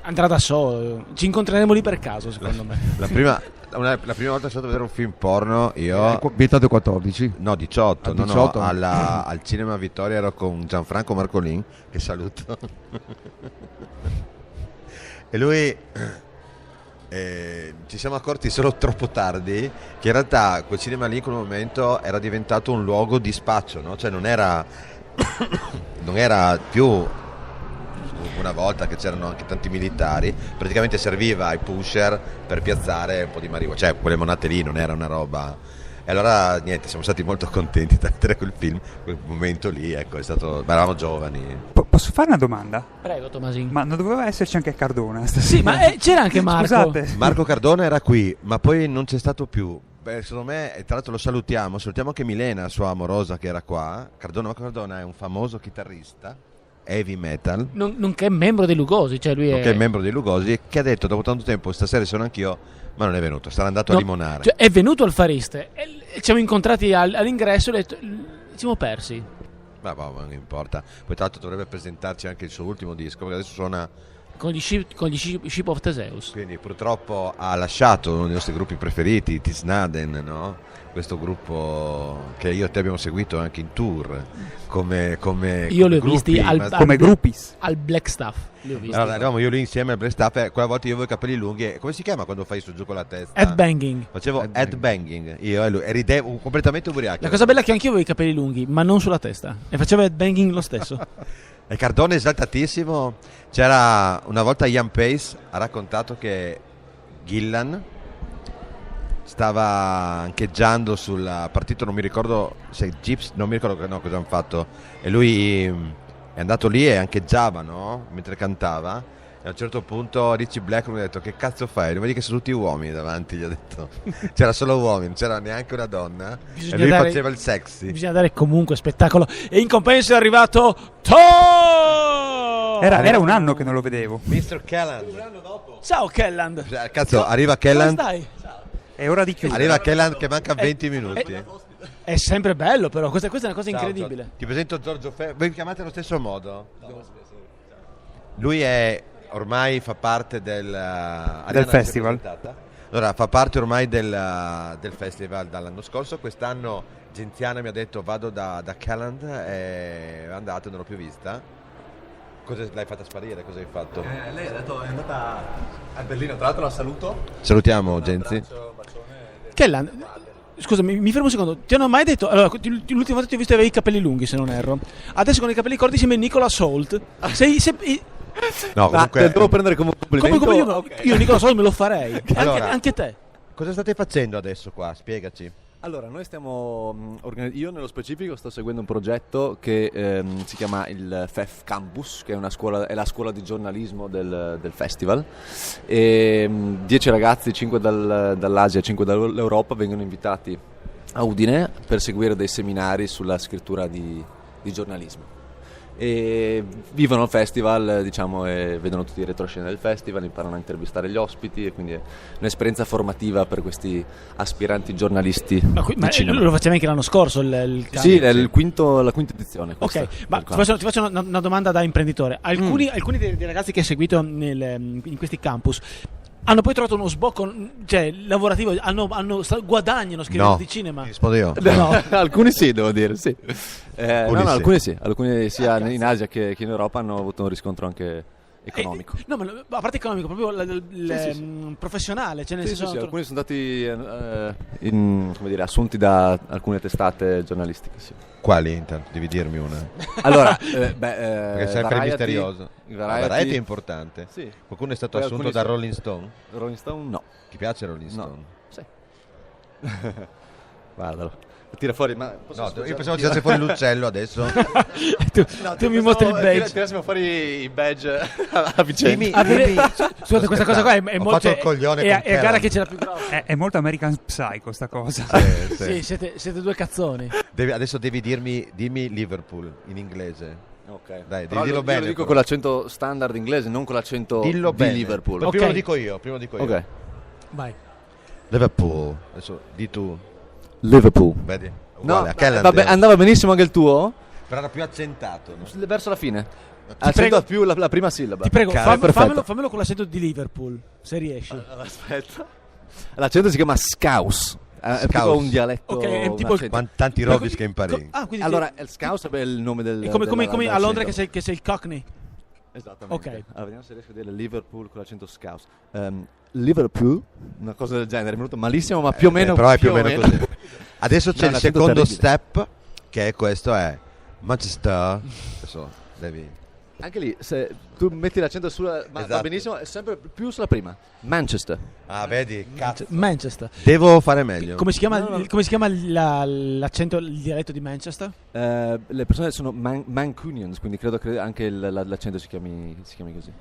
Andrà da solo, ci incontreremo lì per caso, secondo me.
La prima volta che sono andato a vedere un film porno, io
vietato 14?
No, 18.
18?
Al Cinema Vittoria ero con Gianfranco Marcolin, che saluto. E lui ci siamo accorti solo troppo tardi che in realtà quel cinema lì in quel momento era diventato un luogo di spaccio, no? Cioè non era più, una volta che c'erano anche tanti militari, praticamente serviva ai pusher per piazzare un po' di marijuana, cioè quelle monate lì non era una roba. E allora niente, siamo stati molto contenti di vedere quel film, quel momento lì, ecco, è stato, eravamo giovani.
Posso fare una domanda?
Prego, Tomasini.
Ma non doveva esserci anche Cardona stasera?
Sì, ma c'era anche Marco.
Scusate.
Marco Cardona era qui, ma poi non c'è stato più. Beh, secondo me, e tra l'altro lo salutiamo anche Milena, sua amorosa, che era qua. Marco Cardona è un famoso chitarrista heavy metal,
Nonché è membro dei Lugosi, cioè lui
che è membro dei Lugosi, che ha detto dopo tanto tempo stasera sono anch'io, ma non è venuto, sarà andato a limonare.
Cioè, è venuto al Fariste e ci siamo incontrati all'ingresso e ci siamo persi.
Ma non importa. Poi tra l'altro dovrebbe presentarci anche il suo ultimo disco, perché adesso suona
con gli Ship of Theseus.
Quindi purtroppo ha lasciato uno dei nostri gruppi preferiti, Tisnaden, no? Questo gruppo che io e te abbiamo seguito anche in tour
io li ho visti
come groupies
al Black Stuff. Li ho visti.
Allora eravamo io lì insieme al Black Stuff e quella volta io avevo i capelli lunghi e come si chiama quando fai su giù con la testa?
Headbanging.
Facevo headbanging io e lui e ridevo completamente ubriachi.
La cosa bella è che anch'io avevo i capelli lunghi ma non sulla testa e facevo headbanging lo stesso.
E Cardone esaltatissimo. C'era una volta Ian Pace ha raccontato che Gillan stava ancheggiando sul partito, non mi ricordo se Gips, non mi ricordo cosa hanno fatto, e lui è andato lì e ancheggiava, no? Mentre cantava, e a un certo punto Richie Blackmore mi ha detto: che cazzo fai? Non vedi che sono tutti uomini davanti, gli ho detto. C'era solo uomini, non c'era neanche una donna.
Bisogna
e lui
dare,
faceva il sexy.
Bisogna dare comunque spettacolo. E in compenso è arrivato Thor!
Era un anno che non lo vedevo.
Mr. Kelland.
Ciao Kelland.
Cazzo, arriva Kelland.
Come stai?
È ora di chiudere.
Arriva Kelland che manca 20 minuti.
È sempre bello però, questa è una cosa incredibile.
Ti presento Giorgio Ferro. Voi mi chiamate allo stesso modo? Lui è ormai fa parte del
festival.
Allora, fa parte ormai del festival dall'anno scorso. Quest'anno Genziana mi ha detto vado da Kelland e è andata, non l'ho più vista. Cosa l'hai fatta sparire? Cosa hai fatto?
Lei ha detto è andata a Berlino, tra l'altro la saluto.
Salutiamo Genzi.
Kelland, scusa, mi fermo un secondo. Ti hanno mai detto? Allora, l'ultima volta ti ho visto avevi i capelli lunghi, se non erro. Adesso con i capelli corti sembri Nicolas Hoult.
No, comunque
devo prendere come un complimento.
Come io Nicolas Hoult me lo farei.
Allora,
anche te.
Cosa state facendo adesso qua? Spiegaci.
Allora, noi stiamo io nello specifico sto seguendo un progetto che si chiama il FEF Campus, che è la scuola di giornalismo del festival. E 10 ragazzi, 5 dall'Asia e 5 dall'Europa, vengono invitati a Udine per seguire dei seminari sulla scrittura di giornalismo. E vivono il festival, diciamo, e vedono tutti i retroscena del festival, imparano a intervistare gli ospiti, e quindi è un'esperienza formativa per questi aspiranti giornalisti
ma
cinema.
lo facevi anche l'anno scorso
Sì, è la quinta edizione.
Ok, ma ti faccio una domanda da imprenditore. Alcuni dei ragazzi che hai seguito in questi campus hanno poi trovato uno sbocco, cioè, lavorativo, guadagnano scrivendo di cinema?
Rispondo io.
No. Alcuni sì, devo dire, sì.
Alcuni sì.
Alcuni sia in Asia che in Europa hanno avuto un riscontro anche economico.
No, ma a parte economico, proprio professionale, cioè nel senso
sì, alcuni sono stati assunti da alcune testate giornalistiche, sì.
Quali intanto? Devi dirmi una.
Allora,
perché è sempre misterioso. Variety è importante.
Sì.
Qualcuno è stato
Poi
assunto da Rolling Stone?
Rolling Stone no.
Ti piace Rolling Stone?
No. Sì. Guardalo. Tira fuori, ma
io pensavo tirasse fuori l'uccello adesso.
tu mi mostri il badge.
Tirassimo fuori i badge a vicenda.
Scusate, questa cosa qua è molto.
Fatto il coglione
è a gara che c'era più grossa.
È molto American Psycho sta cosa.
Sì, siete due cazzoni.
Adesso devi dimmi Liverpool in inglese.
Ok.
Dai, devi dirlo bene.
Io lo dico con l'accento standard inglese, non con l'accento di Liverpool.
Prima lo dico io.
Ok.
Vai.
Liverpool. Adesso di tu.
Liverpool.
Vedi?
No,
Kelland,
vabbè, andava benissimo anche il tuo?
però era più accentato, no?
Verso la fine.
Prego,
più la prima sillaba.
Ti prego, fammelo con l'accento di Liverpool, se riesci.
Aspetta. L'accento si chiama Scouse. È tipo un dialetto.
Ok, è tipo
tanti robis che impari.
Allora, il Scouse è il nome del.
È come a Londra che sei il Cockney.
Esattamente.
Ok.
Allora, vediamo se riesco a dire Liverpool con l'accento Scouse. Liverpool, una cosa del genere, è venuto malissimo, ma più o meno.
Però è più o meno così. Adesso c'è il secondo
terribile.
step, che è questo, è Manchester. Adesso devi.
Anche lì, se tu metti l'accento sulla... Ma
Esatto.
va benissimo, è sempre più sulla prima. Manchester.
Ah, vedi, cazzo.
Manchester.
Devo fare meglio.
Come si chiama,
No.
come si chiama l'accento, il dialetto di Manchester?
Le persone sono Mancunians, quindi credo che anche l'accento si chiami così.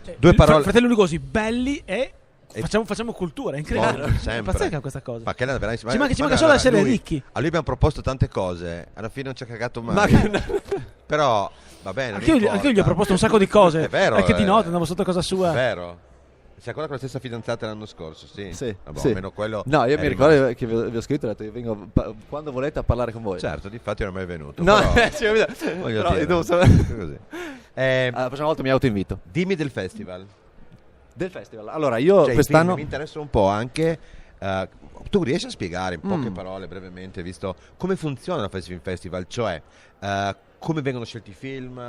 Cioè,
Due parole.
Fratelli Lugosi, belli e facciamo cultura, è incredibile.
Buono, sempre.
È pazzesca questa cosa.
Ma che è veramente-
Ci manca
guarda,
solo essere
lui-
ricchi.
A lui abbiamo proposto tante cose, alla fine non ci ha cagato mai. Però va bene. non
Anche io gli
importa.
ho proposto un sacco di cose.
È vero.
Anche di notte andavo sotto casa sua.
È vero. Sei ancora con la stessa fidanzata l'anno scorso, sì.
Sì,
Vabbè,
sì.
almeno quello.
No, io
è
mi
rimasto.
ricordo che vi ho scritto e ho detto che vengo quando volete a parlare con voi.
Certo, difatti non è mai venuto.
No,
però,
ci vedo.
voglio
Però
dire,
devo sapere.
così.
La prossima volta mi autoinvito.
Dimmi del festival.
Del festival. Allora, io
Cioè,
quest'anno...
mi interessa un po' anche. Tu riesci a spiegare in poche parole, brevemente, visto come funziona la Festival, cioè come vengono scelti i film?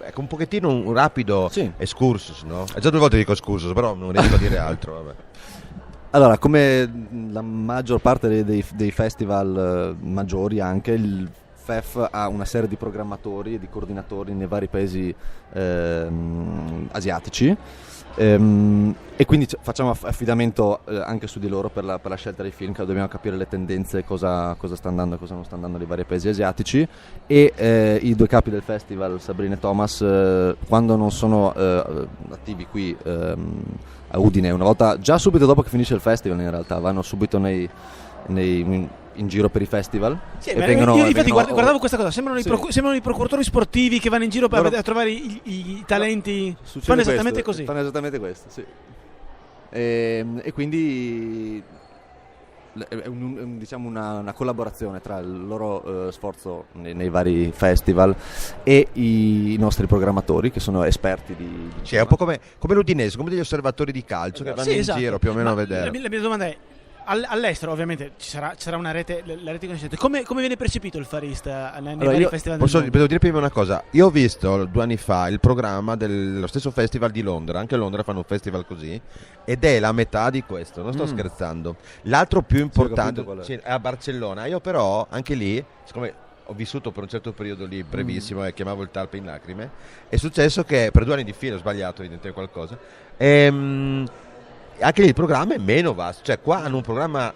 Ecco, un pochettino un rapido excursus, no? È già 2 volte dico excursus, però non riesco a dire altro. Vabbè.
Allora, come la maggior parte dei festival maggiori, anche il FEF ha una serie di programmatori e di coordinatori nei vari paesi asiatici. E quindi facciamo affidamento anche su di loro per la scelta dei film, che dobbiamo capire le tendenze, cosa sta andando e cosa non sta andando nei vari paesi asiatici. E i 2 capi del festival, Sabrina e Thomas, quando non sono attivi qui a Udine, una volta, già subito dopo che finisce il festival, in realtà vanno subito in giro per i festival.
Sì,
e
io infatti guardavo questa cosa, sembrano i procuratori sportivi che vanno in giro
Loro-
a trovare i talenti.
Succede
Fanno
questo,
esattamente così.
Fanno esattamente questo, sì. E quindi è diciamo una collaborazione tra il loro sforzo nei vari festival e i nostri programmatori, che sono esperti di
Cioè, è un po' come l'Udinese, come degli osservatori di calcio che vanno
Sì,
in
esatto.
giro più o meno a
Ma
vedere.
la mia domanda è: all'estero ovviamente ci sarà una rete, la rete conoscente. Come viene percepito il Far East nei vari festival del mondo?
Devo dire prima una cosa. Io ho visto 2 anni fa il programma dello stesso festival di Londra. Anche a Londra fanno un festival così, ed è la metà di questo, non sto scherzando. L'altro più importante
capito
è a Barcellona. Io però anche lì, siccome ho vissuto per un certo periodo lì brevissimo e chiamavo il Talpa in lacrime, è successo che per 2 anni di fila ho sbagliato evidentemente qualcosa. Anche lì il programma è meno vasto, cioè qua hanno un programma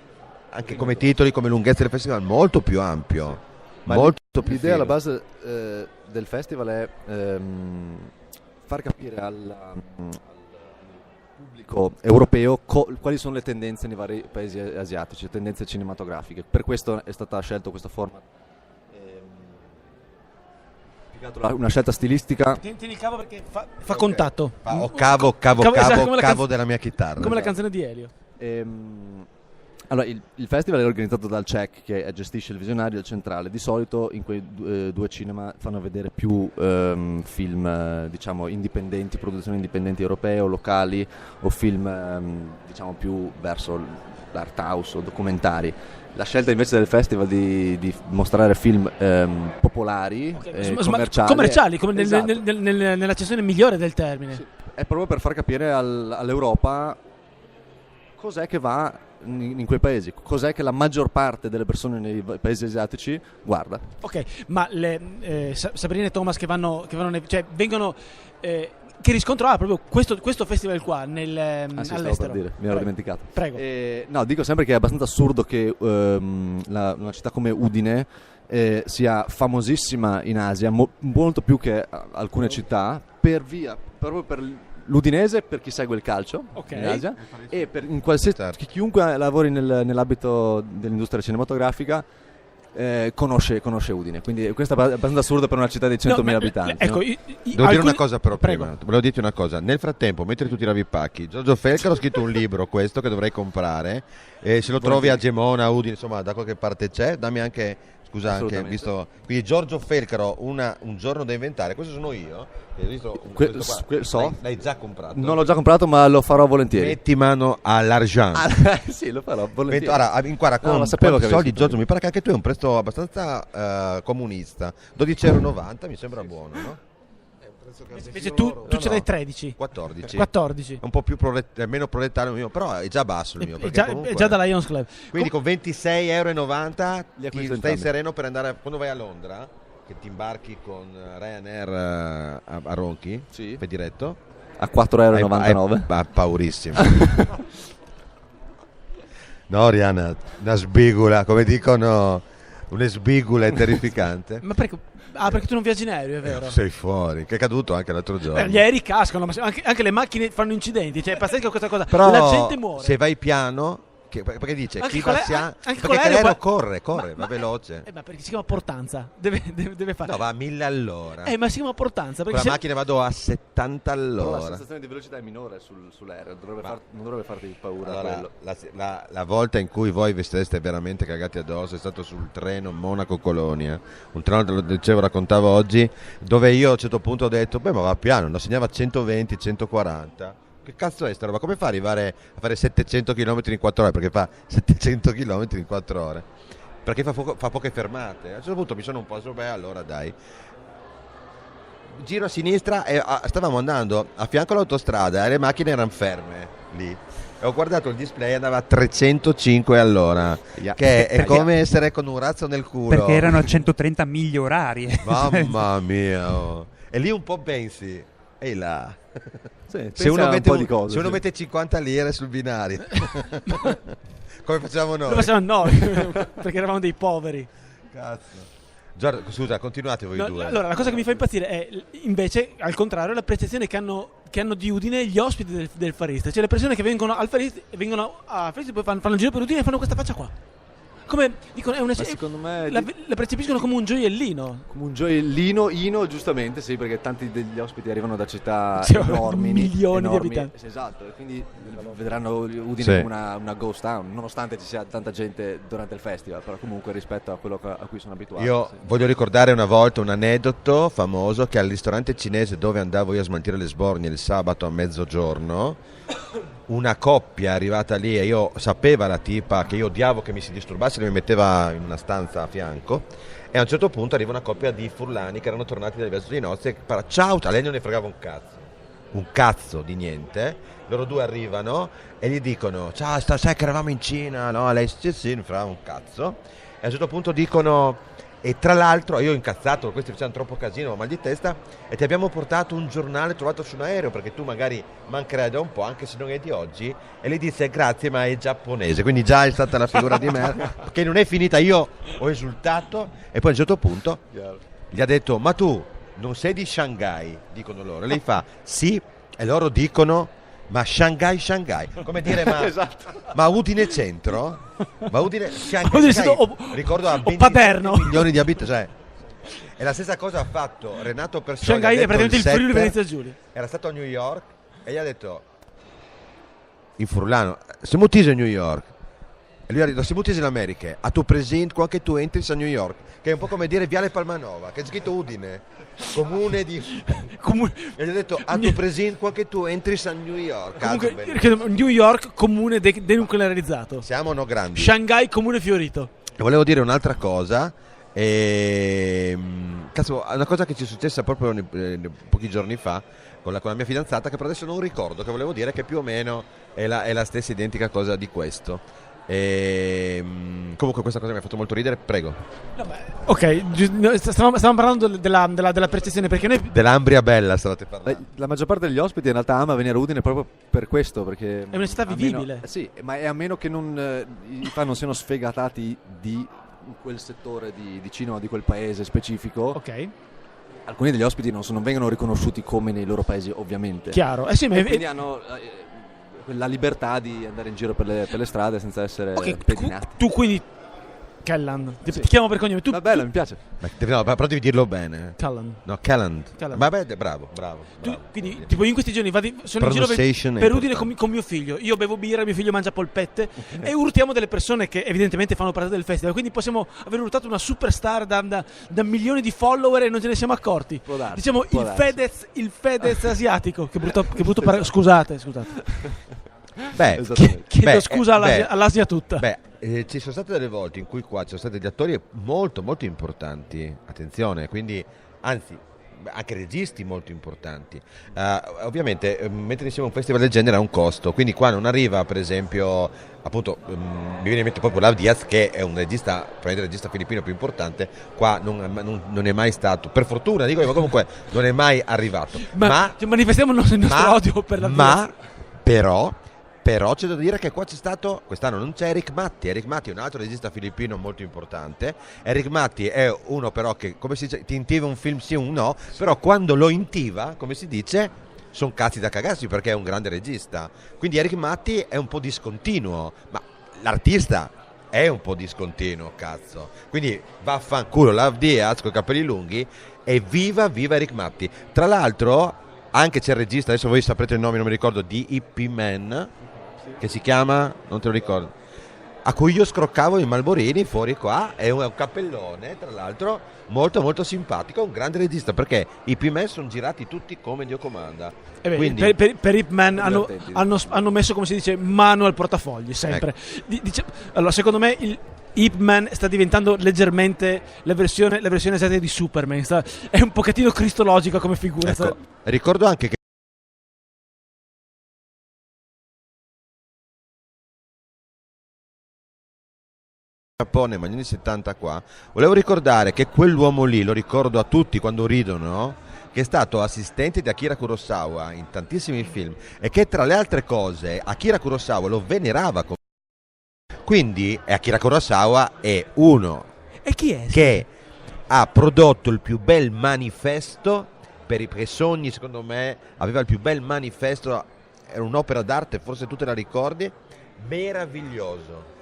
anche come titoli, come lunghezza del festival molto più ampio.
Ma
molto più
l'idea alla
figo.
base del festival è far capire al pubblico europeo quali sono le tendenze nei vari paesi asiatici, tendenze cinematografiche. Per questo è stata scelto questo format. Una scelta stilistica.
Tieni il cavo perché fa contatto.
Cavo
esatto, come la
della mia chitarra.
come la
esatto.
canzone di Elio.
Allora, il festival è organizzato dal CEC, che gestisce il visionario e il centrale. Di solito in quei 2 cinema fanno vedere più film diciamo indipendenti, produzioni indipendenti europee o locali, o film diciamo più verso l'art house o documentari. La scelta invece del festival di mostrare film popolari,
commerciali, come
Esatto.
nell'accezione migliore del termine.
Sì, è proprio per far capire all'Europa cos'è che va in quei paesi, cos'è che la maggior parte delle persone nei paesi asiatici guarda.
Ok, ma Sabrina e Thomas che vanno cioè vengono che riscontro ha proprio questo festival qua
Sì,
all'estero?
stavo per dire, mi ero dimenticato.
Prego.
No, dico sempre che è abbastanza assurdo che una città come Udine sia famosissima in Asia, molto più che alcune città, proprio per l'udinese, per chi segue il calcio in Asia, e per chiunque lavori nell'ambito dell'industria cinematografica conosce Udine, quindi questo è abbastanza assurdo per una città di 100.000 abitanti.
Ecco,
no?
Devo dire una cosa però
Prego.
prima, volevo dirti una cosa. Nel frattempo, mentre tu tiravi i pacchi, Giorgio Felcaro ha scritto un libro, questo, che dovrei comprare, e se lo trovi a Gemona, a Udine, insomma da qualche parte c'è, dammi anche, scusa, anche visto, quindi Giorgio Felcaro, un giorno da inventare, questo sono io, hai visto,
So.
l'hai già comprato?
Non l'ho già comprato, ma lo farò volentieri.
Metti mano all'argent.
Sì, lo farò volentieri.
Ora, guarda, con
No, lo sapevo
quanti
che
soldi,
avevi
Giorgio, mi pare che anche tu hai un prezzo abbastanza comunista, 12,90 €, mi sembra buono, no?
Invece tu ce l'hai 13.
14. Un po' più meno proletario il mio, però è già basso il mio.
È già da Lions Club.
Quindi con 26,90
Li acquisto
stai
entrambi.
sereno per andare, quando vai a Londra, che ti imbarchi con Ryanair a Ronchi,
Sì.
fai diretto,
A 4,99 €.
Paurissimo. No, Rihanna, una sbigula, come dicono, una sbigula è terrificante.
Ma perché? Perché tu non viaggi in aereo, è vero?
Sei fuori, che è caduto anche l'altro giorno.
Gli aerei cascano, ma anche le macchine fanno incidenti, cioè è pazzesco questa cosa.
Però
la gente muore.
se vai piano, perché dice
Anche
chi
con
va
anche con
perché
l'aereo
l'aereo
puoi-
corre, va
ma
veloce.
ma perché si chiama portanza, deve fare.
No, va a 1000 all'ora.
Ma si chiama portanza
Con
perché
la
se-
macchina vado a 70
Però la
all'ora.
sensazione di velocità è minore sull'aereo, non dovrebbe farti paura
Allora,
quello.
la volta in cui voi vi siete veramente cagati addosso è stato sul treno Monaco-Colonia, un treno, te lo dicevo, raccontavo oggi, dove io a un certo punto ho detto, beh, ma va piano, non segnava 120, 140. Che cazzo è sta roba? Come fa ad arrivare a fare 700 km in 4 ore? Perché fa 700 km in 4 ore. Perché fa poche fermate. A un certo punto mi sono un po' beh, allora dai. Giro a sinistra e stavamo andando a fianco all'autostrada e le macchine erano ferme lì. E ho guardato il display e andava a 305 all'ora, che è come essere con un razzo nel culo.
Perché erano a 130 miglia orarie.
Mamma mia. Oh. E lì un po' pensi, ehi là.
Sì,
Se uno,
mette
se uno mette 50 lire sul binario, come facciamo noi?
Lo facciamo noi, perché eravamo dei poveri.
Cazzo. Giorgio, scusa, continuate voi due.
Allora, la cosa che mi fa impazzire è invece, al contrario, la percezione che hanno di Udine gli ospiti del Far East. Cioè le persone che vengono al Far East, vengono a Far East, poi fanno il giro per Udine e fanno questa faccia qua. Come dicono,
secondo me
la percepiscono come un gioiellino.
come un gioiellino, giustamente, sì, perché tanti degli ospiti arrivano da città
Sì,
enormi,
milioni di abitanti.
Sì, esatto, e quindi vedranno Udine
Sì.
come una ghost town, nonostante ci sia tanta gente durante il festival, però comunque rispetto a quello a cui sono abituato.
Io
sì.
voglio ricordare una volta un aneddoto famoso che al ristorante cinese dove andavo io a smaltire le sbornie il sabato a mezzogiorno, una coppia è arrivata lì e io sapeva la tipa che io odiavo che mi si disturbasse, mi metteva in una stanza a fianco e a un certo punto arriva una coppia di furlani che erano tornati dal viaggio di nozze e parla, ciao, a lei non ne fregava un cazzo di niente. Loro due arrivano e gli dicono, ciao, sai che eravamo in Cina, no? Lei sì, non fregava un cazzo. E a un certo punto dicono, e tra l'altro io incazzato, questi facevano troppo casino, mal di testa, e ti abbiamo portato un giornale trovato su un aereo perché tu magari mancherai da un po', anche se non è di oggi. E lei disse grazie, ma è giapponese, quindi già è stata la figura di merda, che non è finita. Io ho esultato e poi a un certo punto gli ha detto, ma tu non sei di Shanghai, dicono loro. E lei fa sì, e loro dicono, ma Shanghai, come dire, ma,
Esatto.
ma Udine centro? Ma Udine,
Udine
Shanghai,
o-
ricordo a
o
27
Paderno.
milioni di abitanti, cioè. E la stessa cosa ha fatto Renato Persoli.
Shanghai
ha
è
detto
praticamente il Friuli
7,
Venezia Giulia.
era stato a New York e gli ha detto in furlano, siamo tesi a New York. E lui ha detto, siamo tesi in America, a tu presente quando tu entri a New York, che è un po' come dire Viale Palmanova, che è scritto Udine, comune di... E gli ha detto, a tu presente quando tu entri a New York.
Comunque,
Cazzo,
perché New York comune denuclearizzato.
siamo no grandi.
Shanghai comune fiorito.
E volevo dire un'altra cosa, cazzo, una cosa che ci è successa proprio pochi giorni fa con la mia fidanzata, che per adesso non ricordo, che volevo dire che più o meno è la stessa identica cosa di questo. Comunque questa cosa mi ha fatto molto ridere, prego.
Ok, stavamo parlando della percezione, perché noi
Dell'Ambria Bella stavate parlando.
La maggior parte degli ospiti in realtà ama venire a Udine proprio per questo, perché
è una città
a meno-
vivibile.
sì, ma è a meno che i fan non siano sfegatati di quel settore di cinema, di quel paese specifico.
Ok,
Alcuni degli ospiti non vengono riconosciuti come nei loro paesi, ovviamente.
chiaro. Sì, ma
E quindi hanno la libertà di andare in giro per le strade senza essere
ok,
pedinati.
tu quindi Kellan, ti
Sì.
chiamo per cognome. Tu,
Va bene, mi piace.
No, però devi dirlo bene.
Kellan.
No, Calland.
Calland.
Vabbè, bravo.
Quindi, tipo, in questi giorni sono in giro
Pronunciation è
per Udine
importante.
con mio figlio. Io bevo birra, mio figlio mangia polpette e urtiamo delle persone che evidentemente fanno parte del festival. Quindi possiamo aver urtato una superstar da milioni di follower e non ce ne siamo accorti.
Può darsi,
Diciamo
può
il
darsi.
Fedez asiatico. Che brutto scusate.
Beh,
Chiedo scusa all'Asia tutta.
Ci sono state delle volte in cui qua ci sono stati degli attori molto molto importanti, attenzione, quindi anzi anche registi molto importanti. Ovviamente mettere insieme un festival del genere ha un costo, quindi qua non arriva, per esempio, appunto, mi viene in mente proprio Lav Diaz, che è un regista, probabilmente il regista filippino più importante, qua non è mai stato, per fortuna dico io, ma comunque non è mai arrivato. Ma
manifestiamo il nostro odio per Lav Diaz.
Però c'è da dire che qua c'è stato, quest'anno non c'è Eric Matti è un altro regista filippino molto importante. Eric Matti è uno però che, come si dice, ti intiva un film sì o un no, però quando lo intiva, come si dice, sono cazzi da cagarsi perché è un grande regista. Quindi Eric Matti è un po' discontinuo, ma l'artista è un po' discontinuo, cazzo. Quindi vaffanculo Lav Diaz con i capelli lunghi e viva Eric Matti. Tra l'altro anche c'è il regista, adesso voi saprete il nome, non mi ricordo, di Ip Man, che si chiama, non te lo ricordo, a cui io scroccavo i malborini fuori qua, è un cappellone, tra l'altro molto molto simpatico, un grande regista, perché i P-Man sono girati tutti come Dio comanda.
Quindi, per Ip Man hanno messo, come si dice, mano al portafogli sempre. Ecco. Allora, secondo me Ip Man sta diventando leggermente la versione asiatica di Superman, è un pochettino cristologica come figura.
Ecco, ricordo anche che Giappone, ma negli anni 70 qua, volevo ricordare che quell'uomo lì, lo ricordo a tutti quando ridono, che è stato assistente di Akira Kurosawa in tantissimi film e che tra le altre cose Akira Kurosawa lo venerava come... Quindi Akira Kurosawa è uno che ha prodotto il più bel manifesto per i sogni, secondo me aveva il più bel manifesto, era un'opera d'arte, forse tu te la ricordi, meraviglioso.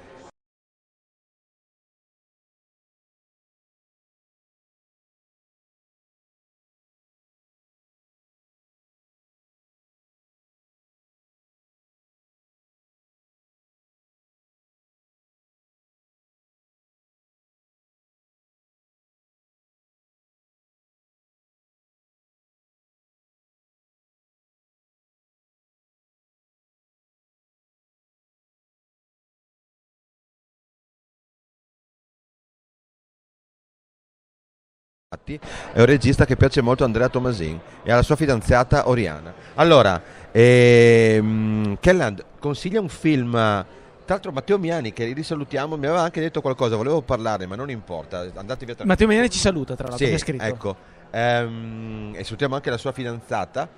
È un regista che piace molto a Andrea Tomasin e alla sua fidanzata Oriana. Allora, Kelland consiglia un film, tra l'altro Matteo Miani, che risalutiamo, mi aveva anche detto qualcosa, volevo parlare ma non importa, andate via.
Matteo Miani ci saluta, tra l'altro,
sì,
mi ha scritto.
Ecco, e salutiamo anche la sua fidanzata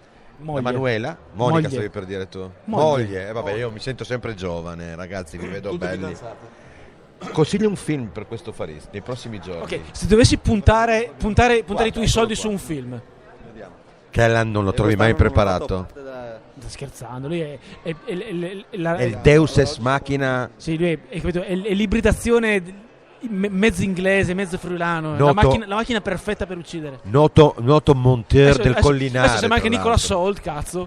Emanuela, Monica stavi per dire tu? Moglie. Vabbè, io mi sento sempre giovane, ragazzi, vi vedo belli. Consiglio un film per questo Farist nei prossimi giorni.
Ok, se dovessi puntare i tuoi soldi su un film,
Kelland non lo trovi mai preparato.
Sta scherzando, lui è
il Deus Ex Machina.
Sì, lui è l'ibridazione mezzo inglese, mezzo friulano, la macchina perfetta per uccidere.
Noto Monteur del Collinare.
Adesso sembra anche Nicola Salt, cazzo.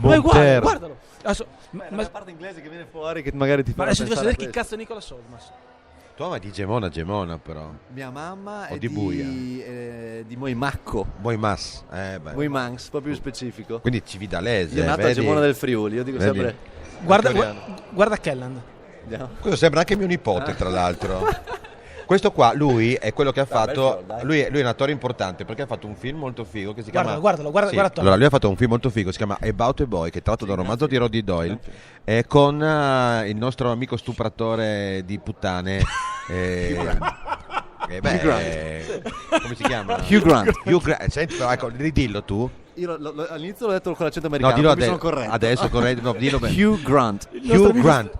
Monteur.
Guardalo.
Ma la parte inglese che viene fuori che magari ti fa
adesso
pensare
ti vedere chi cazzo è Nicola Solmas.
Tua mamma di Gemona però.
Mia mamma
o
è
di Buia.
Di Moimacco.
Moimas,
Moimanx, proprio specifico.
Quindi cividalese.
Io nato a Gemona del Friuli, io dico sempre.
Guarda Kelland.
Questo sembra anche mio nipote, tra l'altro. Questo qua, lui è quello che ha fatto. Lui è un attore importante perché ha fatto un film molto figo che si chiama.
Guardalo.
Allora, lui ha fatto un film molto figo, si chiama About a Boy, che è tratto da un romanzo di Roddy Doyle, con il nostro amico stupratore di puttane. Come si chiama?
Hugh Grant.
Senti, ecco, ridillo tu.
Io all'inizio l'ho detto con l'accento americano,
no,
mi sono corretto.
Adesso corretto, dillo bene.
Hugh Grant,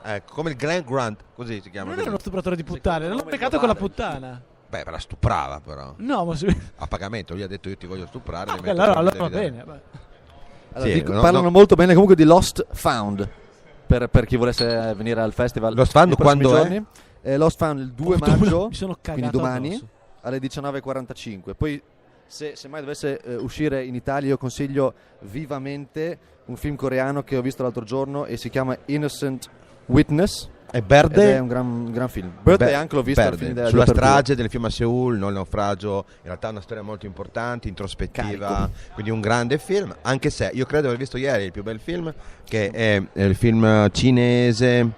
ecco, come il Glenn Grant, così si chiama.
Non era uno stupratore di puttane, non l'ho peccato con la puttana.
Beh, la stuprava però.
No, ma
a pagamento, lui ha detto io ti voglio stuprare.
Allora va bene.
Allora, sì, parlano molto bene comunque di Lost Found per chi volesse venire al festival.
Lost Found quando
giorni. Lost Found il 2 maggio, quindi domani
addosso.
alle 19:45. Poi se mai dovesse uscire in Italia, io consiglio vivamente un film coreano che ho visto l'altro giorno e si chiama Innocent Witness.
È Birthday?
È un gran film. Birthday anche l'ho visto
sulla strage del fiume a Seul, non il naufragio, in realtà è una storia molto importante, introspettiva, quindi un grande film, anche se io credo di aver visto ieri il più bel film, che è il film cinese,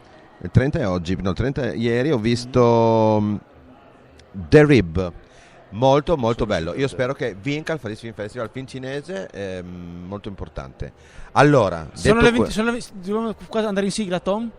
il 30 ieri ho visto The Rib, molto molto bello. Io spero che vinca il Faris Film Festival, film cinese, molto importante. Allora,
sono le 20, dobbiamo quasi andare in sigla, Tom?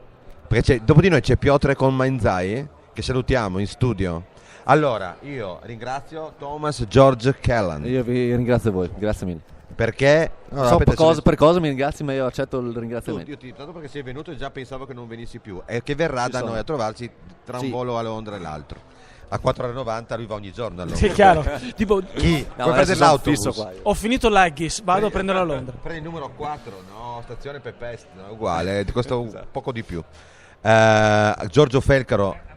Perché dopo di noi c'è Piotr con Mainzai, che salutiamo in studio. Allora, io ringrazio Thomas George Callan.
Io vi ringrazio voi, grazie mille.
Perché?
Per cosa mi ringrazi, ma io accetto il ringraziamento.
Tanto perché sei venuto e già pensavo che non venissi più. E che verrà da noi a trovarci tra un volo a Londra e l'altro. A 4,90 lui va ogni giorno a Londra.
Sì, è chiaro. Tipo,
chi? Puoi prendere l'autobus.
Ho finito l'Aggis, vado a prendere a Londra.
Prendi il numero 4, no? Stazione Pepest, no? Uguale, costa un poco di più. Giorgio Felcaro.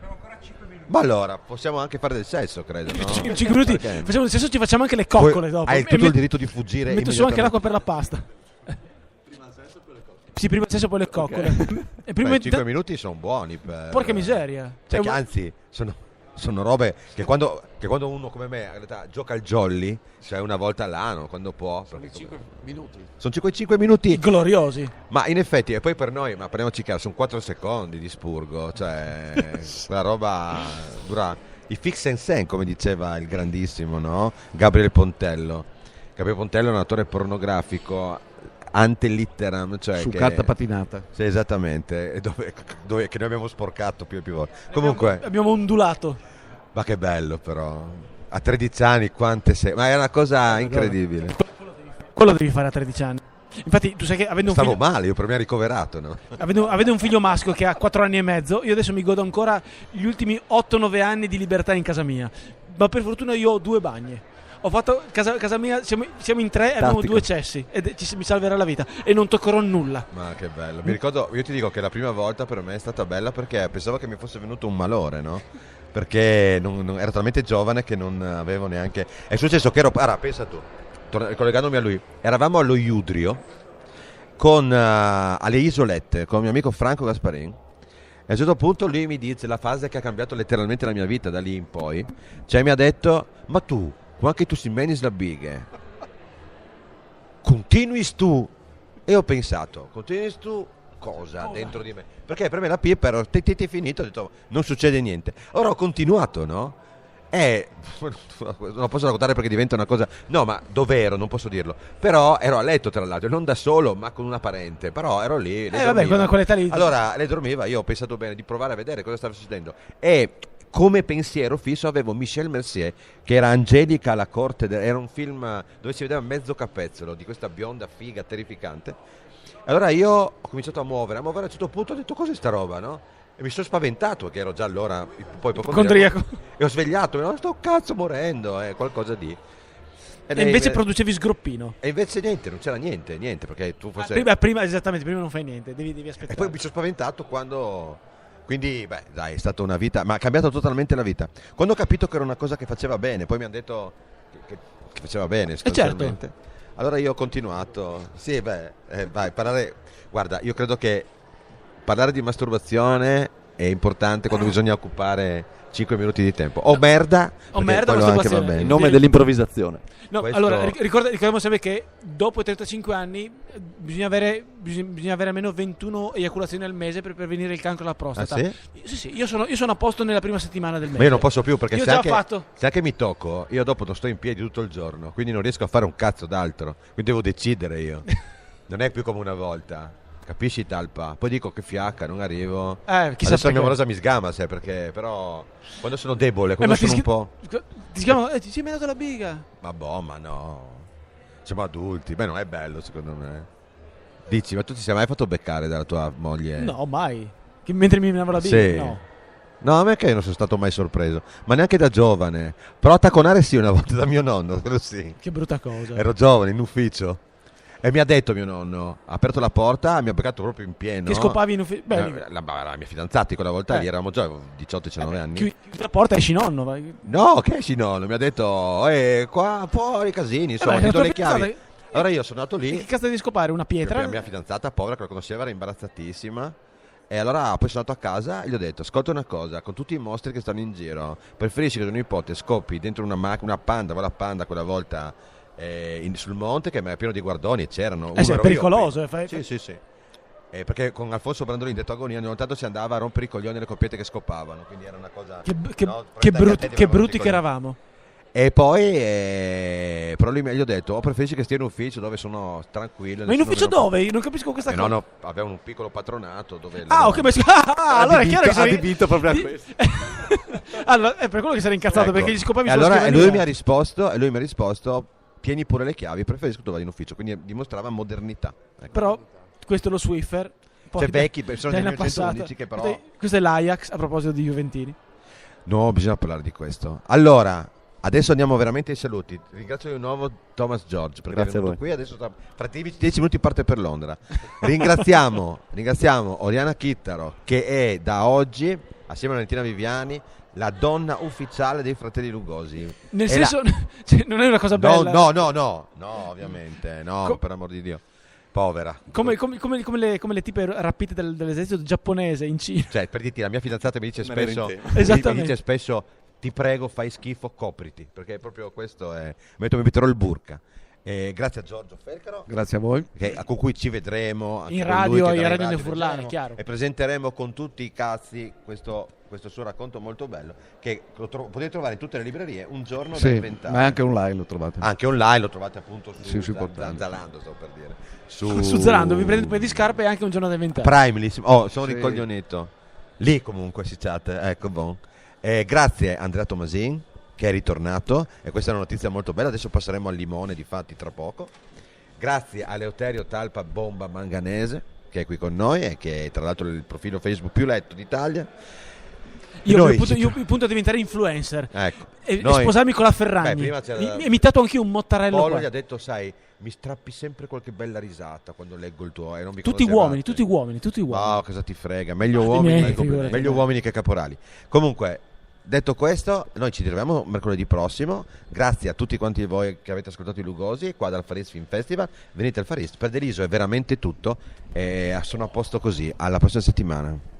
Ma allora, possiamo anche fare del sesso, credo, no?
5 minuti, facciamo del sesso, ci facciamo anche le coccole dopo.
Hai tutto il diritto di fuggire.
Metto su anche l'acqua per la pasta. Prima il sesso, poi le coccole. Sì, prima il sesso, poi le coccole.
E prima 5 minuti sono buoni.
Porca miseria.
Cioè, che anzi, sono robe che quando uno come me in realtà gioca al jolly, cioè una volta all'anno, quando può.
Sono 5 minuti.
Sono 5 minuti
gloriosi.
Ma in effetti, e poi per noi, ma parliamoci chiaro, sono 4 secondi di spurgo, cioè quella roba dura i fix and sen, come diceva il grandissimo, no? Gabriele Pontello. Gabriele Pontello è un attore pornografico ante litteram, cioè
su carta patinata.
Sì, esattamente, dove che noi abbiamo sporcato più e più volte. Comunque
abbiamo ondulato.
Ma che bello però. A 13 anni quante sei? Ma è una cosa incredibile.
Quello devi fare a 13 anni. Infatti tu sai che avendo un
Stavo male, io per me ricoverato, no?
Avendo un figlio maschio che ha 4 anni e mezzo, io adesso mi godo ancora gli ultimi 8-9 anni di libertà in casa mia. Ma per fortuna io ho 2 bagne. Ho fatto casa mia, siamo in 3 e abbiamo 2 cessi e mi salverà la vita e non toccherò nulla.
Ma che bello. Mi ricordo, io ti dico che la prima volta per me è stata bella perché pensavo che mi fosse venuto un malore, no? Perché ero talmente giovane che non avevo neanche. È successo che pensa tu, collegandomi a lui, eravamo allo Iudrio alle Isolette con mio amico Franco Gasparin. E a un certo punto lui mi dice la fase che ha cambiato letteralmente la mia vita da lì in poi. Cioè mi ha detto: ma tu, anche tu si menis la bighe, continuis tu. E ho pensato, continuis tu cosa dentro di me? Perché per me la pipa era finito, ho detto non succede niente. Ora ho continuato, no? Non lo posso raccontare perché diventa una cosa. No, ma dov'ero? Non posso dirlo. Però ero a letto, tra l'altro, non da solo, ma con una parente. Però ero lì.
Vabbè, con quell'età lì.
Allora lei dormiva, io ho pensato bene di provare a vedere cosa stava succedendo. E come pensiero fisso avevo Michel Mercier, che era Angelica alla corte, era un film dove si vedeva mezzo capezzolo di questa bionda figa terrificante. Allora io ho cominciato a muovere, a un certo punto ho detto cos'è sta roba, no? E mi sono spaventato, che ero già allora poi ipocondriaco. E ho svegliato, mi sto cazzo morendo, qualcosa di.
E invece producevi sgroppino.
E invece niente, non c'era niente, perché tu forse.
Prima esattamente, prima non fai niente, devi aspettare.
E poi mi sono spaventato quando. Quindi, dai, è stata una vita, ma ha cambiato totalmente la vita. Quando ho capito che era una cosa che faceva bene, poi mi hanno detto che faceva bene, sostanzialmente.
Certo.
Allora io ho continuato. Sì, vai, parlare. Guarda, io credo che parlare di masturbazione è importante quando bisogna occupare 5 minuti di tempo. O merda,
masturbazione.
In nome dell'improvvisazione.
No, allora ricordiamo sempre che dopo i 35 anni bisogna avere almeno 21 eiaculazioni al mese per prevenire il cancro alla prostata.
Ah, sì?
Sì, io sono a posto nella prima settimana del mese.
Ma io non posso più perché
se
anche mi tocco, io dopo non sto in piedi tutto il giorno, quindi non riesco a fare un cazzo d'altro, quindi devo decidere io. Non è più come una volta. Capisci, Talpa? Poi dico che fiacca, non arrivo. Adesso la mia amorosa mi sgama, perché però quando sono debole, quando sono un po'.
Ti sgamano, ti sei menato la biga.
Ma no. Siamo adulti. Non è bello secondo me. Dici, ma tu ti sei mai fatto beccare dalla tua moglie?
No, mai. Che mentre mi menavo la biga?
Sì. No, a me che non sono stato mai sorpreso, ma neanche da giovane. Però a tacconare sì, una volta da mio nonno, quello sì.
Che brutta cosa.
Ero giovane, in ufficio. E mi ha detto mio nonno, ha aperto la porta, mi ha beccato proprio in pieno.
Che scopavi in ufficio?
La mia fidanzata quella volta lì, eravamo già 18-19 anni.
Chiudi la porta e esci nonno. Vai.
No, che esci nonno? Mi ha detto, qua fuori casini, insomma, ti do le chiavi. Allora io sono andato lì.
E che cazzo devi scopare? Una pietra?
La mia fidanzata, povera, che la conosceva, era imbarazzatissima. E allora poi sono andato a casa e gli ho detto: ascolta una cosa, con tutti i mostri che stanno in giro, preferisci che tuo nipote scopi dentro una macchina, una panda, la panda quella volta sul monte, che è pieno di guardoni e c'erano.
È pericoloso.
Sì. Perché con Alfonso Brandolini, detto Agonia, ogni tanto si andava a rompere i coglioni alle coppiette che scopavano, quindi era una cosa.
Che brutti che eravamo.
E poi però lui gli ho detto preferisci che stia in ufficio dove sono tranquillo.
Ma in ufficio dove? Non capisco questa cosa.
No, aveva un piccolo patronato dove
ok, allora è chiaro che sei
adibito proprio a questo.
Allora è per quello che sei incazzato, perché gli scopavi
e lui mi ha risposto tieni pure le chiavi, preferisco che vada in ufficio, quindi dimostrava modernità. Ecco.
Però questo è lo Swiffer.
C'è vecchi persone del 1911 che però...
Questo è l'Ajax, a proposito di Juventini.
No, bisogna parlare di questo. Allora, adesso andiamo veramente ai saluti. Ringrazio di nuovo Thomas George perché
Grazie
è venuto qui. Adesso fra 10 minuti parte per Londra. Ringraziamo Oriana Chittaro, che è da oggi, assieme a Valentina Viviani, la donna ufficiale dei Fratelli Lugosi.
Nel senso, non è una cosa bella.
No, ovviamente, no, per amor di Dio. Povera.
Come le tipe rapite dell'esercito giapponese in Cina.
Cioè, per dirti, la mia fidanzata mi dice spesso, ti prego, fai schifo, copriti, perché proprio questo è. Mi metterò il burka. Grazie a Giorgio Fercaro.
Grazie a voi.
Con cui ci vedremo
in radio e in Radio Nel Furlane, chiaro.
E presenteremo con tutti i cazzi questo suo racconto molto bello, che potete trovare in tutte le librerie un giorno da inventare.
Ma anche online lo trovate.
Anche online lo trovate appunto su
Zalando,
stavo per dire.
Su Zalando vi prendete un paio di scarpe e anche un giorno da inventare.
Primelissimo. Sono ricoglionito. Lì comunque si chatta, ecco bon. Grazie Andrea Tomasin, che è ritornato, e questa è una notizia molto bella. Adesso passeremo al limone, difatti, tra poco. Grazie a Eleuterio Talpa Bomba Manganese, che è qui con noi e che è tra l'altro il profilo Facebook più letto d'Italia.
Io punto a diventare influencer,
ecco,
e sposarmi con la Ferragni. Ho imitato anche un Mottarello.
Polo gli ha detto, sai, mi strappi sempre qualche bella risata quando leggo il tuo. Non
tutti uomini.
Oh, cosa ti frega? Meglio uomini che caporali. Comunque, detto questo, noi ci ritroviamo mercoledì prossimo. Grazie a tutti quanti voi che avete ascoltato i Lugosi qua dal Far East Film Festival. Venite al Far East. Per Deliso è veramente tutto. Sono a posto così. Alla prossima settimana.